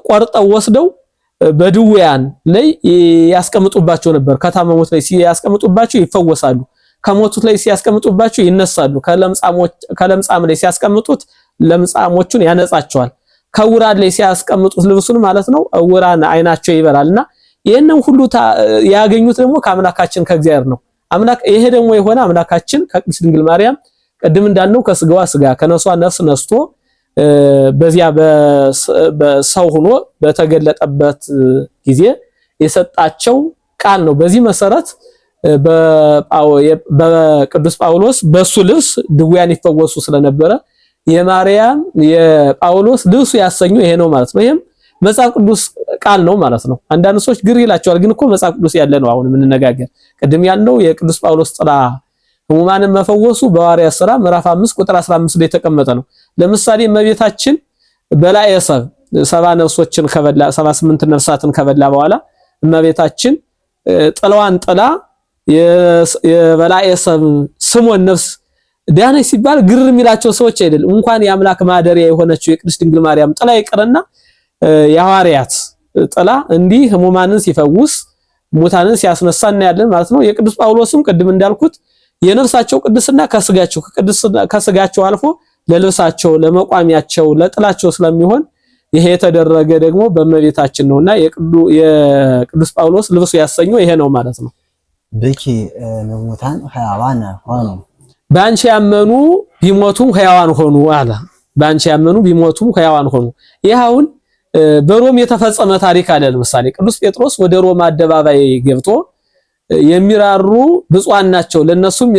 ቆርጠው ወስደው በድውያን ላይ ያስቀምጡባቸው ነበር። ከታመሙት ላይ ሲያስቀምጡባቸው ይፈወሳሉ። ከሞቱት ላይ ሲያስቀምጡባቸው ይነሳሉ። ከለምጻም ላይ ሲያስቀምጡት ለምጻሞቹን ያነጻቸዋል። ከውራን ላይ ሲያስቀምጡት ልብሱን ማለት ነው ውራን አይናቸው ይበራልና ይሄንን ሁሉ ያገኙት ደግሞ ከአምላካችን ከእግዚአብሔር ነው። አምላክ ይሄ ደግሞ የሆነ አምላካችን ከቅድስት ድንግል ማርያም ቅድም እንዳልነው ከስጋዋ ስጋ ከነፍሷ ነፍስ ነስቶ በዚያ በሰው ሆኖ በተገለጠበት ጊዜ የሰጣቸው ቃል ነው። በዚህ መሰረት በቅዱስ ጳውሎስ በሱ ልብስ ድውያን ይፈወሱ ስለነበረ የማርያም የጳውሎስ ልብሱ ያሰኘው ይሄ ነው ማለት ነው። ይሄም መጽሐፍ ቅዱስ ቃል ነው ማለት ነው። አንዳንድ ሰዎች ግር ይላቸዋል፣ ግን እኮ መጽሐፍ ቅዱስ ያለ ነው። አሁን የምንነጋገር ቅድም ያልነው የቅዱስ ጳውሎስ ጥላ ሕሙማንን መፈወሱ በሐዋርያት ሥራ ምዕራፍ 5 ቁጥር 15 ላይ የተቀመጠ ነው። ለምሳሌ እመቤታችን በላዔ ሰብእ 70 ነፍሶችን ከበላ 78 ነፍሳትን ከበላ በኋላ እመቤታችን ጥላዋን ጥላ የበላዔ ሰብእ ስምዖን ነፍስ ዳነች ሲባል ግር የሚላቸው ሰዎች አይደለም። እንኳን የአምላክ ማደሪያ የሆነችው የቅድስት ድንግል ማርያም ጥላ ይቅርና የሐዋርያት ጥላ እንዲህ ሕሙማንን ሲፈውስ ሙታንን ሲያስነሳ እናያለን ማለት ነው። የቅዱስ ጳውሎስም ቅድም እንዳልኩት የነፍሳቸው ቅድስና ከስጋቸው አልፎ ለልብሳቸው፣ ለመቋሚያቸው፣ ለጥላቸው ስለሚሆን ይሄ የተደረገ ደግሞ በእመቤታችን ነውና የቅዱስ ጳውሎስ ልብሱ ያሰኘው ይሄ ነው ማለት ነው። ብኪ ሙታን ሕያዋን ሆኑ በአንቺ ያመኑ ቢሞቱም ሕያዋን ሆኑ አለ። በአንቺ ያመኑ ቢሞቱም ሕያዋን ሆኑ። ይሄውን በሮም የተፈጸመ ታሪክ አለ። ለምሳሌ ቅዱስ ጴጥሮስ ወደ ሮም አደባባይ ገብቶ የሚራሩ ብፁዓን ናቸው ለነሱም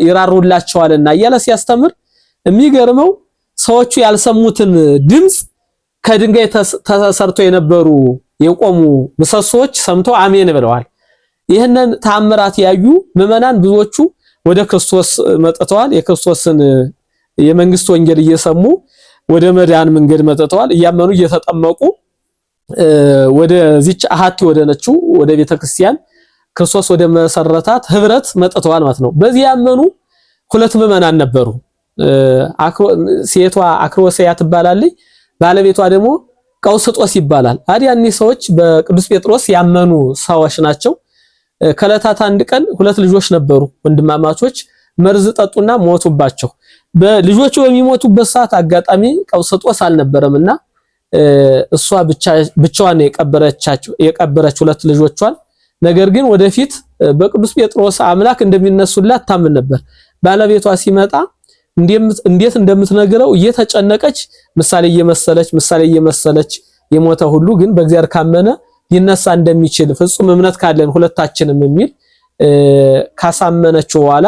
ይራሩላቸዋልና እያለ ሲያስተምር የሚገርመው ሰዎቹ ያልሰሙትን ድምጽ ከድንጋይ ተሰርቶ የነበሩ የቆሙ ምሰሶች ሰምተው አሜን ብለዋል። ይህንን ተአምራት ያዩ ምዕመናን ብዙዎቹ ወደ ክርስቶስ መጥተዋል። የክርስቶስን የመንግስት ወንጌል እየሰሙ ወደ መዳን መንገድ መጥተዋል። እያመኑ እየተጠመቁ ወደዚች አሃቲ ወደነችው ወደ ቤተክርስቲያን ክርስቶስ ወደ መሰረታት ህብረት መጥተዋል ማለት ነው። በዚህ ያመኑ ሁለት ምዕመናን ነበሩ። ሴቷ አክሮስያ ትባላለች፣ ባለቤቷ ደግሞ ቀውስጦስ ይባላል። ታዲያ እነዚህ ሰዎች በቅዱስ ጴጥሮስ ያመኑ ሰዎች ናቸው። ከዕለታት አንድ ቀን ሁለት ልጆች ነበሩ ወንድማማቾች፣ መርዝ ጠጡና ሞቱባቸው። በልጆቹ በሚሞቱበት ሰዓት አጋጣሚ ቀውስጦስ አልነበረምና እሷ ብቻዋን የቀበረች ሁለት ልጆቿን። ነገር ግን ወደፊት በቅዱስ ጴጥሮስ አምላክ እንደሚነሱላት ታምን ነበር። ባለቤቷ ሲመጣ እንዴት እንደምትነግረው እየተጨነቀች ምሳሌ እየመሰለች የሞተ ሁሉ ግን በእግዚአብሔር ካመነ ሊነሳ እንደሚችል ፍጹም እምነት ካለን ሁለታችንም የሚል ካሳመነችው በኋላ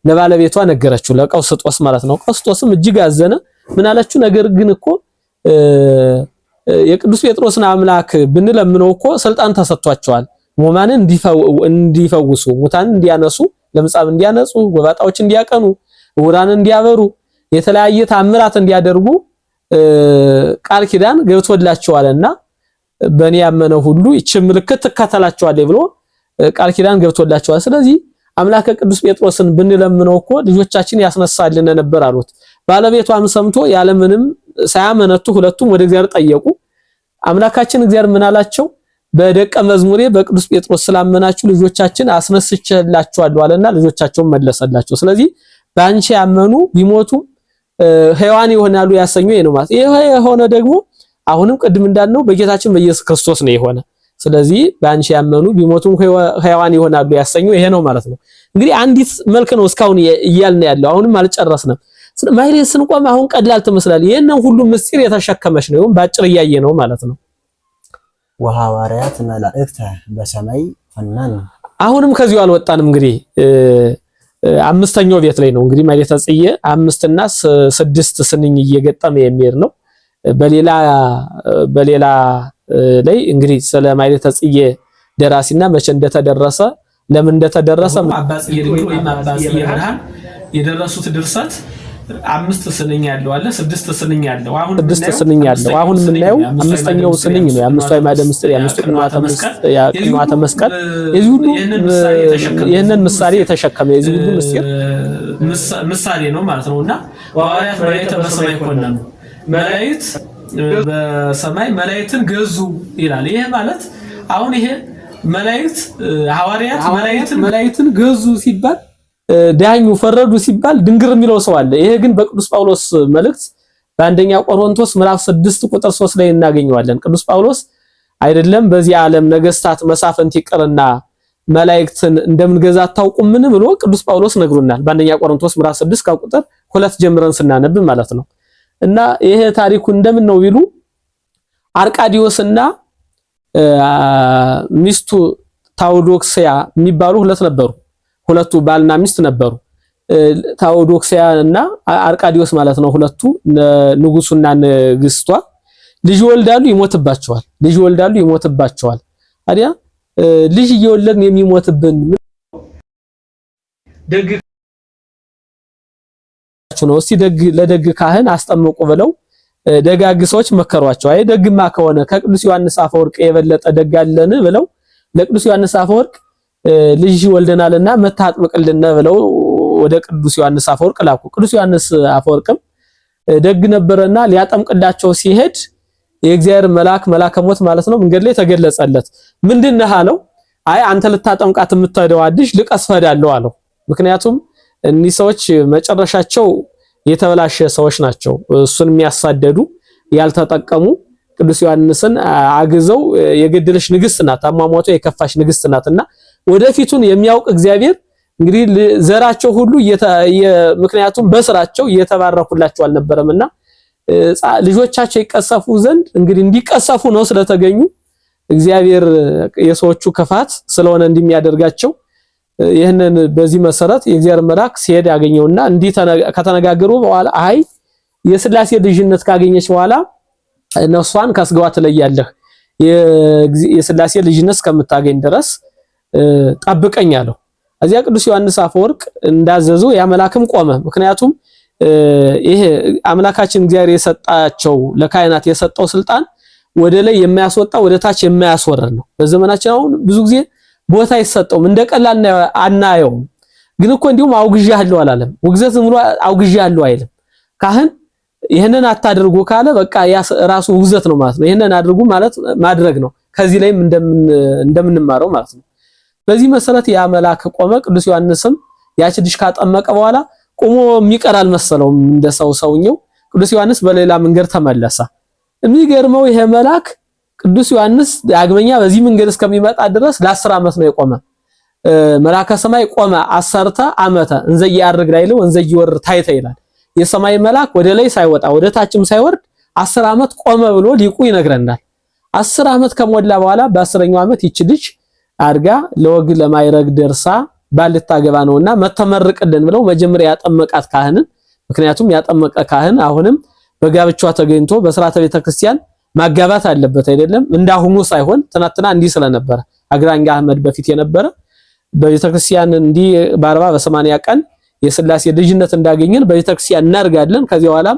ለባለቤቷ ነገረችው፣ ለቀውስጦስ ማለት ነው። ቀውስጦስም እጅግ አዘነ። ምን አለችው? ነገር ግን እኮ የቅዱስ ጴጥሮስን አምላክ ብንለምነው እኮ ስልጣን ተሰጥቷቸዋል። ሕሙማንን እንዲፈውሱ፣ ሙታንን እንዲያነሱ፣ ለምጻም እንዲያነጹ፣ ጎባጣዎች እንዲያቀኑ፣ ዕውራንን እንዲያበሩ፣ የተለያየ ታምራት እንዲያደርጉ ቃል ኪዳን ገብቶላቸዋልና በእኔ ያመነ ሁሉ ይህች ምልክት ትከተላቸዋለች ብሎ ቃል ኪዳን ገብቶላቸዋል። ስለዚህ አምላከ ቅዱስ ጴጥሮስን ብንለምነው እኮ ልጆቻችን ያስነሳልን ነበር አሉት። ባለቤቷም ሰምቶ ያለምንም ሳያመነቱ ሁለቱም ወደ እግዚአብሔር ጠየቁ። አምላካችን እግዚአብሔር ምን አላቸው? በደቀ መዝሙሬ በቅዱስ ጴጥሮስ ስላመናችሁ ልጆቻችን አስነስቼላችኋለሁ አለና ልጆቻቸውን መለሰላቸው። ስለዚህ በአንቺ ያመኑ ቢሞቱ ሕያዋን ይሆናሉ ያሰኘው ይሄ ነው ማለት። ይሄ የሆነ ደግሞ አሁንም ቅድም እንዳልነው በጌታችን በኢየሱስ ክርስቶስ ነው የሆነ። ስለዚህ በአንቺ ያመኑ ቢሞቱም ሕያዋን ይሆናሉ ያሰኘው ይሄ ነው ማለት ነው። እንግዲህ አንዲት መልክ ነው እስካሁን እያልን ያለው፣ አሁንም አልጨረስንም። ማይሌት ስንቆም አሁን ቀላል ትመስላል። ይሄንን ሁሉ ምስጢር የተሸከመች ነው ባጭር እያየ ነው ማለት ነው። ወሐዋርያት መላእክተ በሰማይ ፈናን። አሁንም ከዚሁ አልወጣንም። እንግዲህ አምስተኛው ቤት ላይ ነው እንግዲህ ማይሌተ ጽጌ 5 እና 6 ስንኝ እየገጠመ የሚሄድ ነው። በሌላ ላይ እንግዲህ ስለ ማይሌተ ጽጌ ደራሲና መቼ እንደተደረሰ ለምን እንደተደረሰ አባ ጽጌ ድንግል ወይም አባ ጽጌ ብርሃን የደረሱት ድርሰት 5 ስንኝ ያለው አለ፣ 6 ስንኝ ያለው። አሁን 6 ስንኝ ያለው አሁን የምናየው አምስተኛው ስንኝ ነው። የአምስቱ አዕማደ ምስጢር፣ የአምስቱ ቅንዋተ መስቀል የዚህ ሁሉ ይሄንን ምሳሌ የተሸከመ የዚህ ሁሉ ምስጢር ምሳሌ ነው ማለት ነውና ሐዋርያት መላእክት በሰማይ ኮነኑ፣ መላእክት በሰማይ መላእክትን ገዙ ይላል። ይሄ ማለት አሁን ይሄ መላእክት ሐዋርያት መላእክትን ገዙ ሲባል ዳኙ ፈረዱ ሲባል ድንግር የሚለው ሰው አለ። ይሄ ግን በቅዱስ ጳውሎስ መልእክት በአንደኛ ቆሮንቶስ ምዕራፍ 6 ቁጥር 3 ላይ እናገኘዋለን። ቅዱስ ጳውሎስ አይደለም በዚህ ዓለም ነገስታት መሳፍንት ይቅርና መላእክትን እንደምንገዛ አታውቁምን ብሎ ቅዱስ ጳውሎስ ነግሮናል። በአንደኛ ቆሮንቶስ ምዕራፍ 6 ከቁጥር 2 ጀምረን ስናነብ ማለት ነው። እና ይሄ ታሪኩ እንደምን ነው ቢሉ አርቃዲዮስና ሚስቱ ታውዶክሲያ የሚባሉ ሁለቱ ባልና ሚስት ነበሩ። ታውዶክሲያ እና አርቃዲዮስ ማለት ነው። ሁለቱ ንጉሱና ንግስቷ ልጅ ይወልዳሉ፣ ይሞትባቸዋል። ታዲያ ልጅ እየወለድን የሚሞትብን ደግ ነው። እስቲ ለደግ ካህን አስጠምቁ ብለው ደጋግ ሰዎች መከሯቸው። አይ ደግማ ከሆነ ከቅዱስ ዮሐንስ አፈወርቅ የበለጠ ደግ አለን ብለው ለቅዱስ ዮሐንስ አፈወርቅ ልጅ ወልደናልና መታጥምቅልን ብለው ወደ ቅዱስ ዮሐንስ አፈወርቅ ላኩ። ቅዱስ ዮሐንስ አፈወርቅም ደግ ነበረና ሊያጠምቅላቸው ሲሄድ የእግዚአብሔር መልአከ ሞት ማለት ነው መንገድ ላይ ተገለጸለት። ምንድነህ አለው? አይ አንተ ልታጠምቃት የምትሄደው አዲሽ ልቀስፈዳለሁ አለው። ምክንያቱም እኒህ ሰዎች መጨረሻቸው የተበላሸ ሰዎች ናቸው። እሱን የሚያሳደዱ ያልተጠቀሙ ቅዱስ ዮሐንስን አግዘው የገደለች ንግስት ናት፣ አሟሟቷ የከፋች ንግስት ናትና ወደፊቱን የሚያውቅ እግዚአብሔር እንግዲህ ዘራቸው ሁሉ ምክንያቱም በስራቸው እየተባረኩላቸው አልነበረምና ልጆቻቸው ይቀሰፉ ዘንድ እንግዲህ እንዲቀሰፉ ነው ስለተገኙ እግዚአብሔር የሰዎቹ ክፋት ስለሆነ እንደሚያደርጋቸው ይህንን በዚህ መሰረት የእግዚአብሔር መልአክ ሲሄድ ያገኘውና እንዲህ ከተነጋገሩ በኋላ አይ የሥላሴ ልጅነት ካገኘች በኋላ ነፍሷን ከስጋዋ ትለያለህ፣ የሥላሴ ልጅነት እስከምታገኝ ድረስ ጠብቀኝ አለው። እዚያ ቅዱስ ዮሐንስ አፈወርቅ እንዳዘዙ ያ መልአክም ቆመ። ምክንያቱም ይሄ አምላካችን እግዚአብሔር የሰጣቸው ለካህናት የሰጠው ስልጣን ወደ ላይ የማያስወጣ ወደ ታች የማያስወርድ ነው። በዘመናችን አሁን ብዙ ጊዜ ቦታ አይሰጠውም፣ እንደቀላል አናየውም። ግን እኮ እንዲሁም አውግዣለሁ አላለም። ውግዘት ዝም ብሎ አውግዣለሁ አይልም። ካህን ይሄንን አታድርጉ ካለ በቃ ራሱ ውግዘት ነው ማለት ነው። ይሄንን አድርጉ ማለት ማድረግ ነው። ከዚህ ላይም እንደምንማረው ማለት ነው። በዚህ መሰረት ያ መልአክ ቆመ። ቅዱስ ዮሐንስም ያቺ ልጅ ካጠመቀ በኋላ ቆሞ የሚቀር አልመሰለውም እንደ ሰውኛው። ቅዱስ ዮሐንስ በሌላ መንገድ ተመለሰ። የሚገርመው ይሄ መልአክ ቅዱስ ዮሐንስ ዳግመኛ በዚህ መንገድ እስከሚመጣ ድረስ ለ10 ዓመት ነው የቆመ። መልአከ ሰማይ ቆመ 10 ዓመተ እንዘ ያርግ ላይለው እንዘ ይወር ታይተ ይላል። የሰማይ መልአክ ወደ ላይ ሳይወጣ ወደ ታችም ሳይወርድ 10 ዓመት ቆመ ብሎ ሊቁ ይነግረናል። 10 ዓመት ከሞላ በኋላ በ10ኛው ዓመት ይች ልጅ አድጋ ለወግ ለማይረግ ደርሳ ባልታገባ ነውና መተመርቅልን ብለው መጀመሪያ ያጠመቃት ካህንን ምክንያቱም ያጠመቀ ካህን አሁንም በጋብቻዋ ተገኝቶ በሥርዓተ ቤተክርስቲያን ማጋባት አለበት አይደለም እንዳሁኑ ሳይሆን ትናንትና እንዲህ ስለነበረ አግራኛ አህመድ በፊት የነበረ በቤተክርስቲያን እንዲህ በ40 በ80 ቀን የሥላሴ ልጅነት እንዳገኘን በቤተክርስቲያን እናርጋለን ከዚህ በኋላ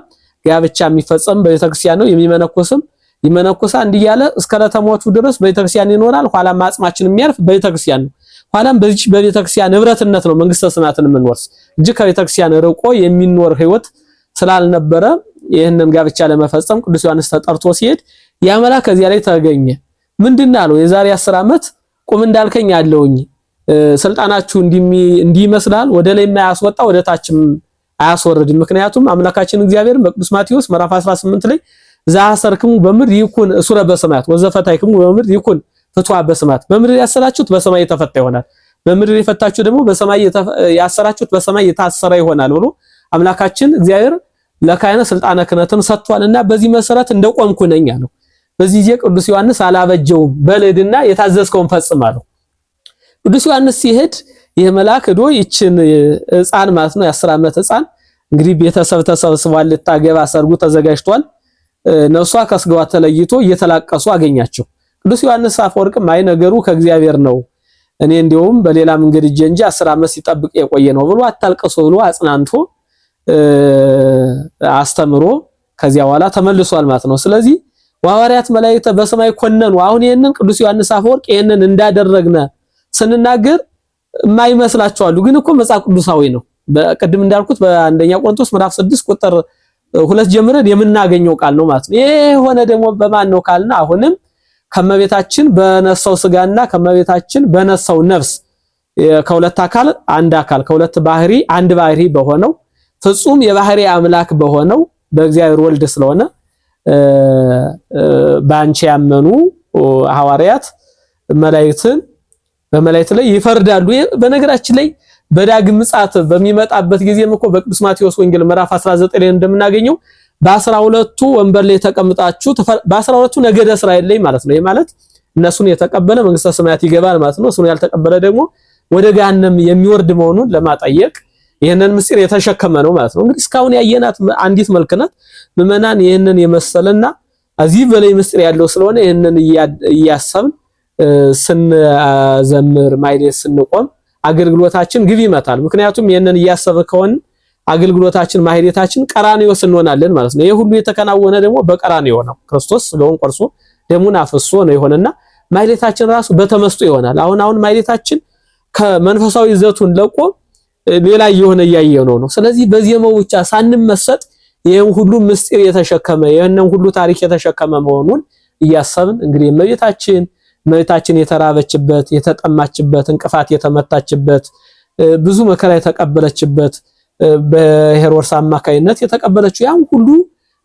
ጋብቻ የሚፈጸም በቤተክርስቲያን ነው የሚመነኮስም ይመነኮሳ እንዲያለ እስከ ለተሞቱ ድረስ በቤተክርስቲያን ይኖራል ኋላም ማጽማችን የሚያርፍ በቤተክርስቲያን ነው ኋላም በቤተክርስቲያን ንብረትነት ነው መንግስተ ሰማያትን የምንወርስ እንጂ ከቤተክርስቲያን ርቆ የሚኖር ህይወት ስላልነበረ ይሄንን ጋብቻ ለመፈጸም ቅዱስ ዮሐንስ ተጠርቶ ሲሄድ ያ መልአክ ከዚያ ላይ ተገኘ ምንድነው አለው የዛሬ 10 ዓመት ቁም እንዳልከኝ አለውኝ ስልጣናችሁ እንዲመስላል ወደ ላይ የማያስወጣ ወደ ታችም አያስወርድ ምክንያቱም አምላካችን እግዚአብሔር በቅዱስ ማቴዎስ ምዕራፍ 18 ላይ ዛሰርክሙ በምድር ይኩን እሱረ በሰማያት ወዘፈታይክሙ በምድር ይኩን ፍትዋ በሰማያት በምድር ያሰራችሁት በሰማይ የተፈታ ይሆናል በምድር የፈታችሁ ደግሞ በሰማይ ያሰራችሁት በሰማይ የታሰረ ይሆናል ብሎ አምላካችን እግዚአብሔር ለካህነ ስልጣነ ክህነትን ሰጥቷልና በዚህ መሰረት እንደቆምኩ ነኝ አለው በዚህ ጊዜ ቅዱስ ዮሐንስ አላበጀውም በልድና የታዘዝከውን ፈጽም አለው ቅዱስ ዮሐንስ ሲሄድ ይሄ መልአክ ሄዶ ይችን ሕፃን ማለት ነው የ10 ዓመት ሕፃን እንግዲህ ቤተሰብ ተሰብስቧል ልታገባ ሰርጉ ተዘጋጅቷል ነፍሷ ከስጋዋ ተለይቶ እየተላቀሱ አገኛቸው ቅዱስ ዮሐንስ አፈወርቅም አይ ነገሩ ከእግዚአብሔር ነው እኔ እንደውም በሌላ መንገድ እንጂ 10 ዓመት ሲጠብቅ የቆየ ነው ብሎ አታልቀሱ ብሎ አጽናንቶ አስተምሮ ከዚያ በኋላ ተመልሷል ማለት ነው ስለዚህ ሐዋርያት መላእክት በሰማይ ኮነኑ አሁን ይሄንን ቅዱስ ዮሐንስ አፈወርቅ ይሄንን እንዳደረግነ ስንናገር የማይመስላቸው አሉ ግን እኮ መጽሐፍ ቅዱሳዊ ነው በቅድም እንዳልኩት በአንደኛ ቆሮንቶስ ምዕራፍ 6 ቁጥር 2 ጀምረን የምናገኘው ቃል ነው ማለት ነው ይሄ ሆነ ደግሞ በማን ነው ካልና አሁንም ከመቤታችን በነሳው ስጋና ከመቤታችን በነሳው ነፍስ ከሁለት አካል አንድ አካል ከሁለት ባህሪ አንድ ባህሪ በሆነው ፍጹም የባህሪ አምላክ በሆነው በእግዚአብሔር ወልድ ስለሆነ ባንቺ ያመኑ ሐዋርያት መላእክትን በመላእክት ላይ ይፈርዳሉ በነገራችን ላይ በዳግም ምጽአት በሚመጣበት ጊዜም እኮ በቅዱስ ማቴዎስ ወንጌል ምዕራፍ 19 ላይ እንደምናገኘው በ12ቱ ወንበር ላይ ተቀምጣችሁ በ12ቱ ነገደ እስራኤል ላይ ማለት ነው ይሄ ማለት እነሱን የተቀበለ መንግስተ ሰማያት ይገባል ማለት ነው እሱን ያልተቀበለ ደግሞ ወደ ገሃነም የሚወርድ መሆኑን ለማጠየቅ ይሄንን ምስጢር የተሸከመ ነው ማለት ነው እንግዲህ እስካሁን ያየናት አንዲት መልክናት ምእመናን ይሄንን የመሰለና እዚህ በላይ ምስጢር ያለው ስለሆነ ይሄንን እያሰብን ስንዘምር ማይሌት ስንቆም አገልግሎታችን ግብ ይመታል ምክንያቱም ይሄንን እያሰብን ከሆነ አገልግሎታችን ማህሌታችን ቀራንዮ እንሆናለን ማለት ነው ይሄ ሁሉ የተከናወነ ደግሞ በቀራንዮ ነው ክርስቶስ ስጋውን ቆርሶ ደሙን አፍስሶ ነው ይሆንና ማህሌታችን ራሱ በተመስጦ ይሆናል አሁን ማህሌታችን ከመንፈሳዊ ይዘቱን ለቆ ሌላ የሆነ ያየነው ነው ስለዚህ በዚህመው ብቻ ሳንመሰጥ ይሄን ሁሉ ምስጢር የተሸከመ ይሄንን ሁሉ ታሪክ የተሸከመ መሆኑን እያሰብን እንግዲህ እመቤታችን የተራበችበት የተጠማችበት እንቅፋት የተመታችበት ብዙ መከራ የተቀበለችበት በሄሮድስ አማካይነት የተቀበለችው ያን ሁሉ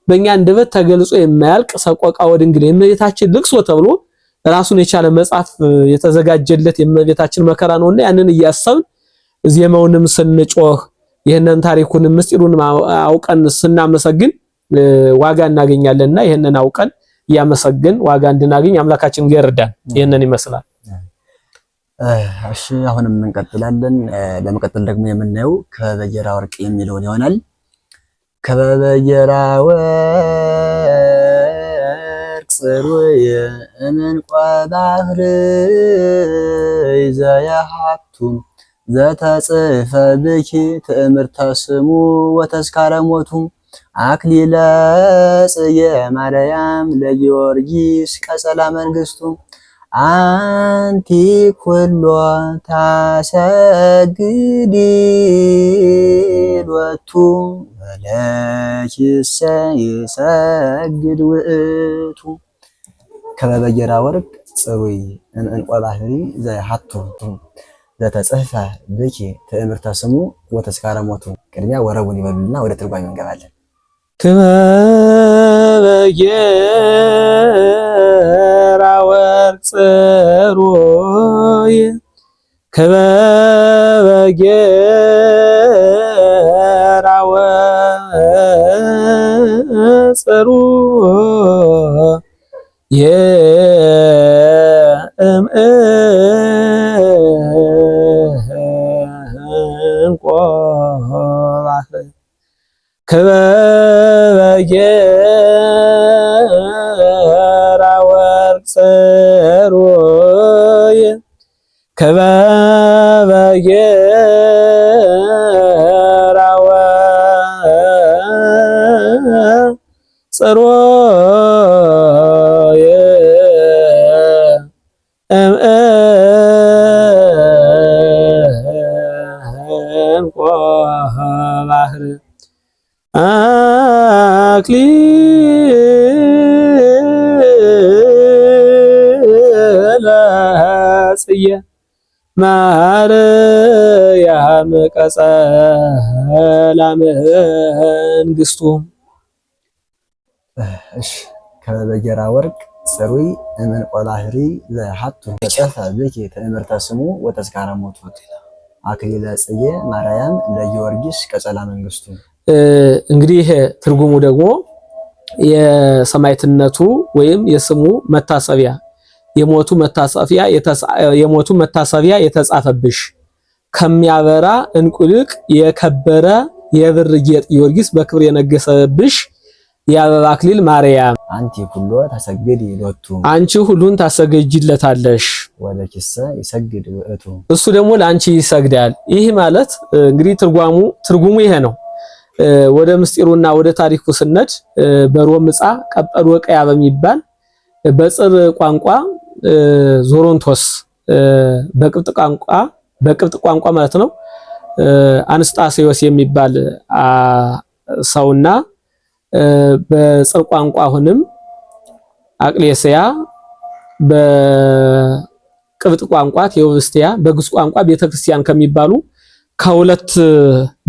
በእኛ እንደበት ተገልጾ የማያልቅ ሰቆቃወ ድንግል የእመቤታችን ልቅሶ ተብሎ ራሱን የቻለ መጽሐፍ የተዘጋጀለት የእመቤታችን መከራ ነውና ያንን እያሰብን ዜማውንም ስንጮህ ይሄንን ታሪኩንም ምስጢሩን አውቀን ስናመሰግን ዋጋ እናገኛለንና ይሄንን አውቀን ያመሰግን ዋጋ እንድናገኝ አምላካችን ይርዳን ይሄንን ይመስላል እሺ አሁንም እንቀጥላለን ለመቀጠል ደግሞ የምናየው ከበየራ ወርቅ የሚለውን ይሆናል ከበየራ ወርቅ ጽሩይ እምንቋ ባህር ይዘያሃቱ ዘተጽፈ ብኪ ትእምርተ ስሙ ወተስካረ ሞቱ አክሊለ ጽየ ማርያም ለጊዮርጊስ ቀጸላ መንግስቱ አንቲ ኩሎ ታሰግዲ ሎቱ ወለኪሰ ይሰግድ ውእቱ ከበየራ ወርቅ ጽሩይ እንቋ ባህሪ ዘያሃቱ ዘተጽፈ ብኪ ትእምርተ ስሙ ወተስካረ ሞቱ ቅድሚያ ወረቡን ይበሉልና ወደ ትርጓሜ እንገባለን ከበየራ ወርቅ ጽሩይ ከበየራ ወርቅ ጽሩይ ክበበ ጌራ ወርቅ ጽሩይ ክበበ ጌራ ወርቅ ጽሩይ እምእንቆ ባህር አክሊለ ጽየ ማርያም ቀጸላ መንግስቱ። እሺ ከበጌራ ወርቅ ጽሩይ እምንቆላህሪ ለሐቱ ተጸፈ ብኪ ትእምርተ ስሙ ወተዝካረ ሞቱ አክሊለ ጽየ ማርያም ለጊዮርጊስ ቀጸላ መንግስቱ። እንግዲህ ትርጉሙ ደግሞ የሰማዕትነቱ ወይም የስሙ መታሰቢያ የሞቱ መታሰቢያ የተጻፈብሽ ከሚያበራ ዕንቁ ይልቅ የከበረ የብር ጌጥ ጊዮርጊስ በክብር የነገሰብሽ የአበባ አክሊል ማርያም አንቲ ኩሎ ታሰግድ ይሎቱ አንቺ ሁሉን ታሰግጂለታለሽ። ወለኪሰ ይሰግድ ውእቱ እሱ ደግሞ ለአንቺ ይሰግዳል። ይህ ማለት እንግዲህ ትርጉሙ ይሄ ነው። ወደ ምስጢሩና ወደ ታሪኩ ስነድ በሮም ዕፃ ቀጰዶቅያ በሚባል በጽር ቋንቋ ዞሮንቶስ በቅብጥ ቋንቋ ማለት ነው አንስጣሴዎስ የሚባል ሰውና በጽር ቋንቋ አሁንም አቅሌስያ በቅብጥ ቋንቋ ቴዎብስቲያ በግዕዝ ቋንቋ ቤተክርስቲያን ከሚባሉ ከሁለት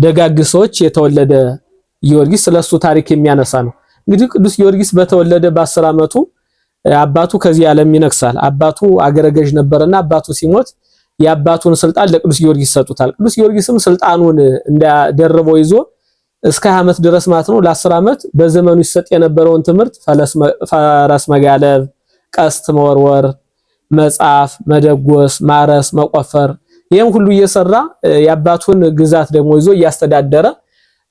ደጋግ ሰዎች የተወለደ ጊዮርጊስ ስለሱ ታሪክ የሚያነሳ ነው። እንግዲህ ቅዱስ ጊዮርጊስ በተወለደ በ10 ዓመቱ አባቱ ከዚህ ዓለም ይነግሳል። አባቱ አገረ ገዥ ነበርና አባቱ ሲሞት የአባቱን ስልጣን ለቅዱስ ጊዮርጊስ ሰጡታል። ቅዱስ ጊዮርጊስም ስልጣኑን እንዳደረበው ይዞ እስከ 20 ዓመት ድረስ ማለት ነው ለ10 ዓመት በዘመኑ ይሰጥ የነበረውን ትምህርት ፈረስ መጋለብ፣ ቀስት መወርወር፣ መጻፍ፣ መደጎስ፣ ማረስ፣ መቆፈር ይሄን ሁሉ እየሰራ የአባቱን ግዛት ደግሞ ይዞ እያስተዳደረ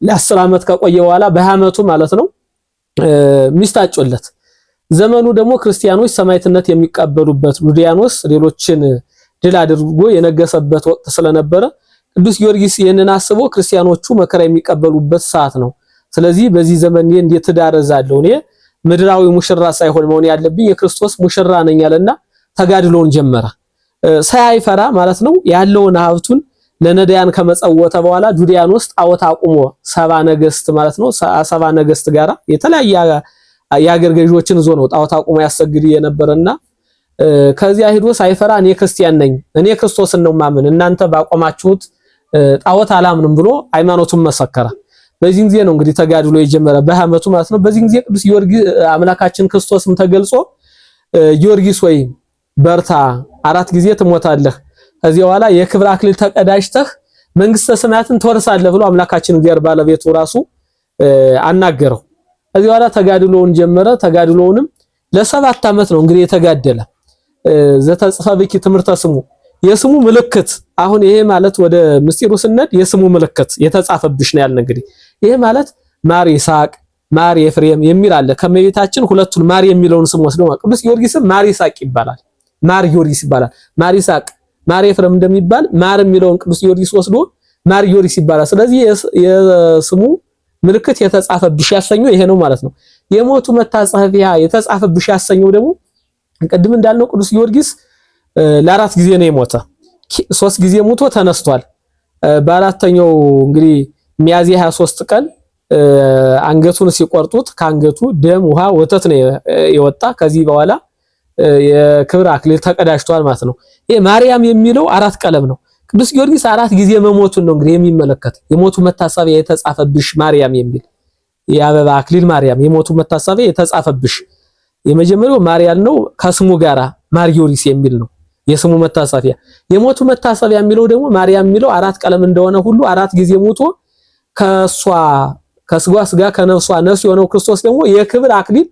ለ10 ዓመት ከቆየ በኋላ በ20 ዓመቱ ማለት ነው ሚስት አጮለት። ዘመኑ ደግሞ ክርስቲያኖች ሰማዕትነት የሚቀበሉበት ዱዲያኖስ ሌሎችን ድል አድርጎ የነገሰበት ወቅት ስለነበረ ቅዱስ ጊዮርጊስ ይህንን አስቦ ክርስቲያኖቹ መከራ የሚቀበሉበት ሰዓት ነው። ስለዚህ በዚህ ዘመን እንዴት ትዳረዛለሁ እኔ ምድራዊ ሙሽራ ሳይሆን መሆን ያለብኝ የክርስቶስ ሙሽራ ነኝ አለና ተጋድሎውን ጀመረ። ሳይፈራ ማለት ነው ያለውን ሀብቱን ለነዳያን ከመጸወተ በኋላ ዱዲያኖስ ጣዖት አቁሞ 70 ነገስት ማለት ነው 70 ነገስት ጋራ የተለያየ የአገር ገዢዎችን ዞ ነው ጣዖት አቁሞ ያሰግድ የነበረና ከዚያ ሄዶ ሳይፈራ እኔ ክርስቲያን ነኝ እኔ ክርስቶስን ነው ማመን እናንተ ባቆማችሁት ጣዖት አላምንም ብሎ ሃይማኖቱን መሰከረ። በዚህ ጊዜ ነው እንግዲህ ተጋድሎ የጀመረ በአመቱ ማለት ነው። በዚህ ጊዜ ቅዱስ ጊዮርጊስ አምላካችን ክርስቶስም ተገልጾ ጊዮርጊስ ወይ በርታ 4 ጊዜ ትሞታለህ ከዚህ በኋላ የክብር አክሊል ተቀዳጅተህ መንግስተ ሰማያትን ትወርሳለህ ብሎ አምላካችን እግዚአብሔር ባለቤቱ ራሱ አናገረው። ከዚህ በኋላ ተጋድሎውን ጀመረ። ተጋድሎውንም ለ7 ዓመት ነው እንግዲህ የተጋደለ ዘተጽፈ ብኪ ትምህርተ ስሙ የስሙ ምልክት አሁን ይሄ ማለት ወደ ምስጢሩ ስነድ የስሙ ምልክት የተጻፈብሽ ነው ያልን። እንግዲህ ይሄ ማለት ማር ይስሐቅ ማር ኤፍሬም የሚል አለ። ከመቤታችን ሁለቱን ማር የሚለውን ስም ወስዶ ቅዱስ ጊዮርጊስም ማር ይስሐቅ ይባላል፣ ማር ጊዮርጊስ ይባላል። ማር ይስሐቅ ማር ኤፍሬም እንደሚባል ማር የሚለውን ቅዱስ ጊዮርጊስ ወስዶ ማር ጊዮርጊስ ይባላል። ስለዚህ የስሙ ምልክት የተጻፈብሽ ያሰኘው ይሄ ነው ማለት ነው። የሞቱ መታሰቢያ የተጻፈብሽ ያሰኘው ደግሞ ቅድም እንዳልነው ቅዱስ ጊዮርጊስ ለ4 ጊዜ ነው የሞተ። 3 ጊዜ ሞቶ ተነስቷል። በአራተኛው እንግዲህ ሚያዝያ 23 ቀን አንገቱን ሲቆርጡት ካንገቱ ደም ውሃ ወተት ነው የወጣ። ከዚህ በኋላ የክብር አክሊል ተቀዳጅቷል ማለት ነው። ይሄ ማርያም የሚለው 4 ቀለም ነው። ቅዱስ ጊዮርጊስ 4 ጊዜ መሞቱን ነው እንግዲህ የሚመለከት። የሞቱ መታሰቢያ የተጻፈብሽ ማርያም የሚል የአበባ አክሊል ማርያም የሞቱ መታሰቢያ የተጻፈብሽ የመጀመሪያው ማርያም ነው ከስሙ ጋራ ማር ጊዮርጊስ የሚል ነው የስሙ መታሰቢያ። የሞቱ መታሰቢያ የሚለው ደግሞ ማርያም የሚለው 4 ቀለም እንደሆነ ሁሉ 4 ጊዜ ሞቶ ከስጋዋ ስጋ ከነፍሷ ነፍስ የሆነው ክርስቶስ ደግሞ የክብር አክሊል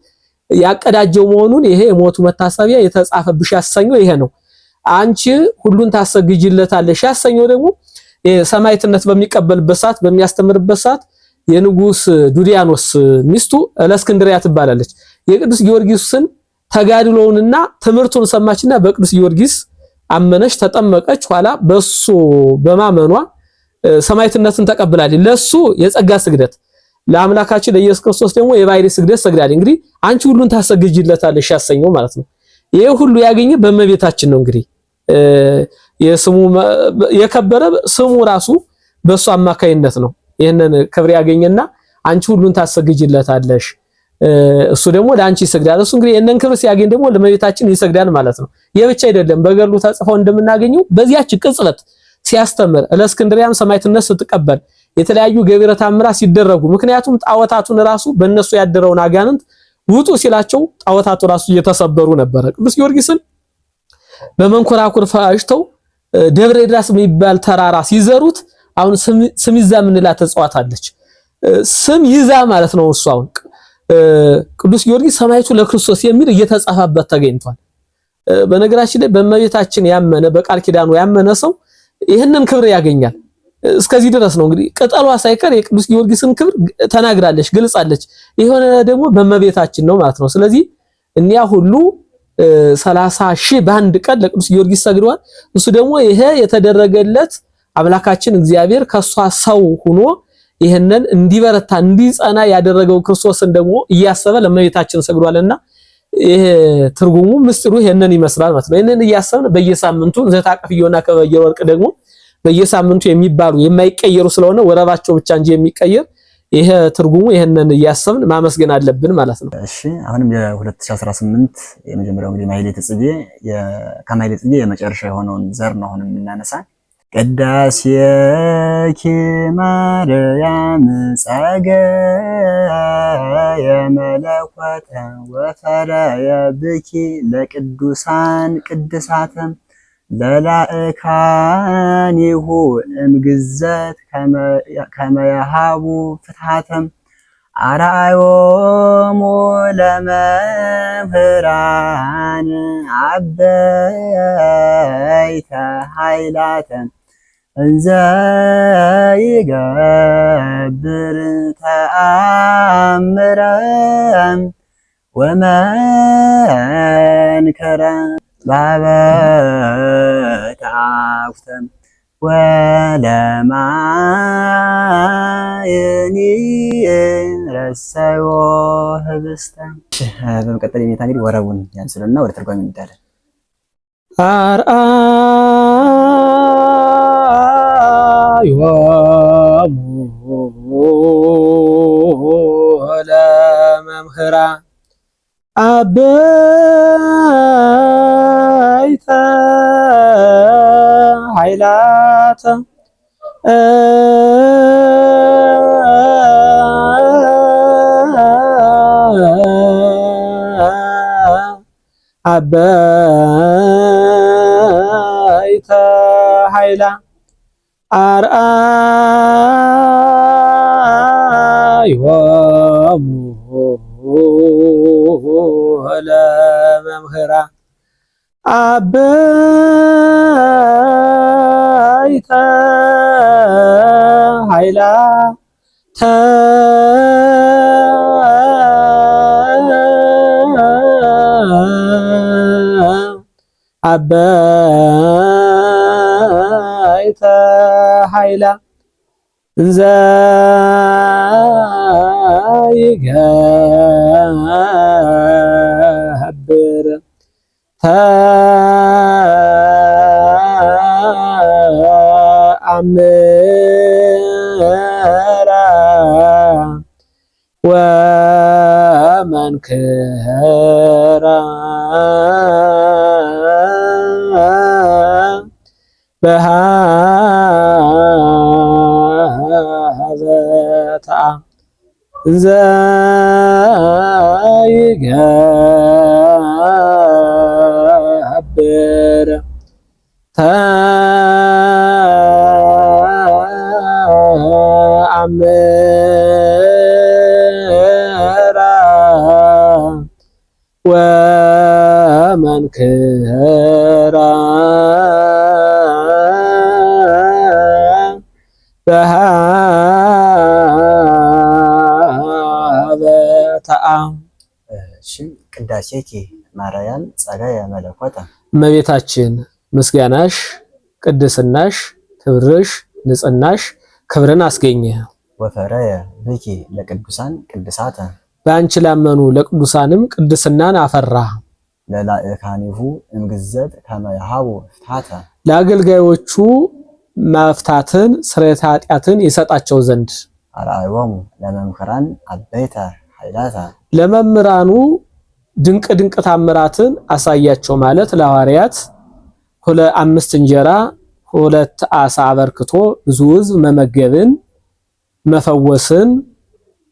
ያቀዳጀው መሆኑን ይሄ የሞቱ መታሰቢያ የተጻፈብሽ ያሰኘው ይሄ ነው። አንቺ ሁሉን ታሰግጂለታለሽ ያሰኘው ደግሞ ሰማዕትነት በሚቀበልበት ሰዓት በሚያስተምርበት ሰዓት የንጉስ ዱዲያኖስ ሚስቱ እለእስክንድርያ ትባላለች። የቅዱስ ጊዮርጊስን ተጋድሎውንና ትምህርቱን ሰማችና በቅዱስ ጊዮርጊስ አመነች፣ ተጠመቀች። ኋላ በሱ በማመኗ ሰማዕትነትን ተቀብላለች። ለሱ የጸጋ ስግደት ለአምላካችን ለኢየሱስ ክርስቶስ ደግሞ የባሕርይ ስግደት ሰግዳለች። እንግዲህ አንቺ ሁሉን ታሰግጂለታለሽ ያሰኘው ማለት ነው። ይሄ ሁሉ ያገኘ በእመቤታችን ነው። እንግዲህ የስሙ የከበረ ስሙ ራሱ በሱ አማካይነት ነው ይሄንን ክብር ያገኘና አንቺ ሁሉን ታሰግጂለታለሽ፣ እሱ ደግሞ ለአንቺ ይሰግዳል። እሱ እንግዲህ የነን ክብር ሲያገኝ ደግሞ ለእመቤታችን ይሰግዳል ማለት ነው። የብቻ አይደለም፣ በገድሉ ተጽፎ እንደምናገኘው በዚያች ቅጽበት ሲያስተምር እለእስክንድርያም ሰማዕትነት ስትቀበል የተለያዩ ገቢረ ተአምራት ሲደረጉ፣ ምክንያቱም ጣዖታቱን ራሱ በእነሱ ያደረውን አጋንንት ውጡ ሲላቸው ጣዖታቱ ራሱ እየተሰበሩ ነበረ። ቅዱስ ጊዮርጊስን በመንኮራኩር ፈጅተው ደብረ ድራስ የሚባል ተራራ ሲዘሩት አሁን ስም ይዛ ምንላት እጽዋት አለች። ስም ይዛ ማለት ነው። እሱ አሁን ቅዱስ ጊዮርጊስ ሰማዕቱ ለክርስቶስ የሚል እየተጻፈበት ተገኝቷል። በነገራችን ላይ በእመቤታችን ያመነ በቃል ኪዳኑ ያመነ ሰው ይህንን ክብር ያገኛል። እስከዚህ ድረስ ነው እንግዲህ ቅጠሏ ሳይቀር የቅዱስ ጊዮርጊስን ክብር ተናግራለች፣ ገልጻለች። የሆነ ደግሞ በእመቤታችን ነው ማለት ነው። ስለዚህ እኒያ ሁሉ 30,000 በአንድ ቀን ለቅዱስ ጊዮርጊስ ሰግደዋል። እሱ ደግሞ ይሄ የተደረገለት አምላካችን እግዚአብሔር ከሷ ሰው ሆኖ ይሄንን እንዲበረታ እንዲጸና ያደረገው ክርስቶስን ደግሞ እያሰበ ለእመቤታችን ሰግዷልና ይሄ ትርጉሙ ምስጢሩ ይሄንን ይመስላል ማለት ነው። ይሄንን እያሰብን በየሳምንቱ ዘታቀፍዮና ከበየር ወርቅ ደግሞ በየሳምንቱ የሚባሉ የማይቀየሩ ስለሆነ ወረባቸው ብቻ እንጂ የሚቀየር ይሄ ትርጉሙ ይሄንን እያሰብን ማመስገን አለብን ማለት ነው። እሺ አሁንም የ2018 የመጀመሪያው እንግዲህ ማሕሌተ ጽጌ ከማሕሌተ ጽጌ የመጨረሻ የሆነውን ዘር ነው አሁን የምናነሳ። ቅዳሴኪ ማርያም ጸገየ መለኮተ ወፈረየ ብኪ ለቅዱሳን ቅድሳትም ለላእካኒሁ እምግዘት ከመያሃቡ ፍትሐተም አርአዮሙ ለመምህራን አበይተ ኃይላተም እንዘ ይገብር ተአምረም ወመንከረ ባበታፍተም ወለማየኒ ረሰዮ ህብስተ። በመቀጠል የኔታ እንግዲህ ወረቡን ያንስልና ወደ ትርጓሜ እንሄዳለን። አርአዮሙ ለመምህራን አበይተ ኃይላተ አበይተ ኃይላ አርአዮሙ ለመምህራን አበይተ ኃይላተ አበይተ ኃይላ እንዘ ይገብር ተአምራ ወመንክራ በሃዘታ እንዘ ይገብር ተአምራ ወመንክራ በሃዘታ እሺ ቅዳሴኪ ማርያም ጸጋየ መለኮተ እመቤታችን ምስጋናሽ፣ ቅድስናሽ፣ ክብርሽ፣ ንጽህናሽ ክብርን አስገኘ። ወፈረየ ብኪ ለቅዱሳን ቅድሳተ በአንቺ ላመኑ ለቅዱሳንም ቅድስናን አፈራ። ለላእካኒሁ እምግዘት ከመ ይሃቡ ፍትሐተ ለአገልጋዮቹ መፍታትን ስርየተ ኃጢአትን ይሰጣቸው ዘንድ አርአዮሙ ለመምክራን አበይተ ኃይላተ ለመምህራኑ ድንቅ ድንቅ ታምራትን አሳያቸው ማለት ለሐዋርያት 5 እንጀራ 2 ዓሣ አበርክቶ ብዙ ሕዝብ መመገብን መፈወስን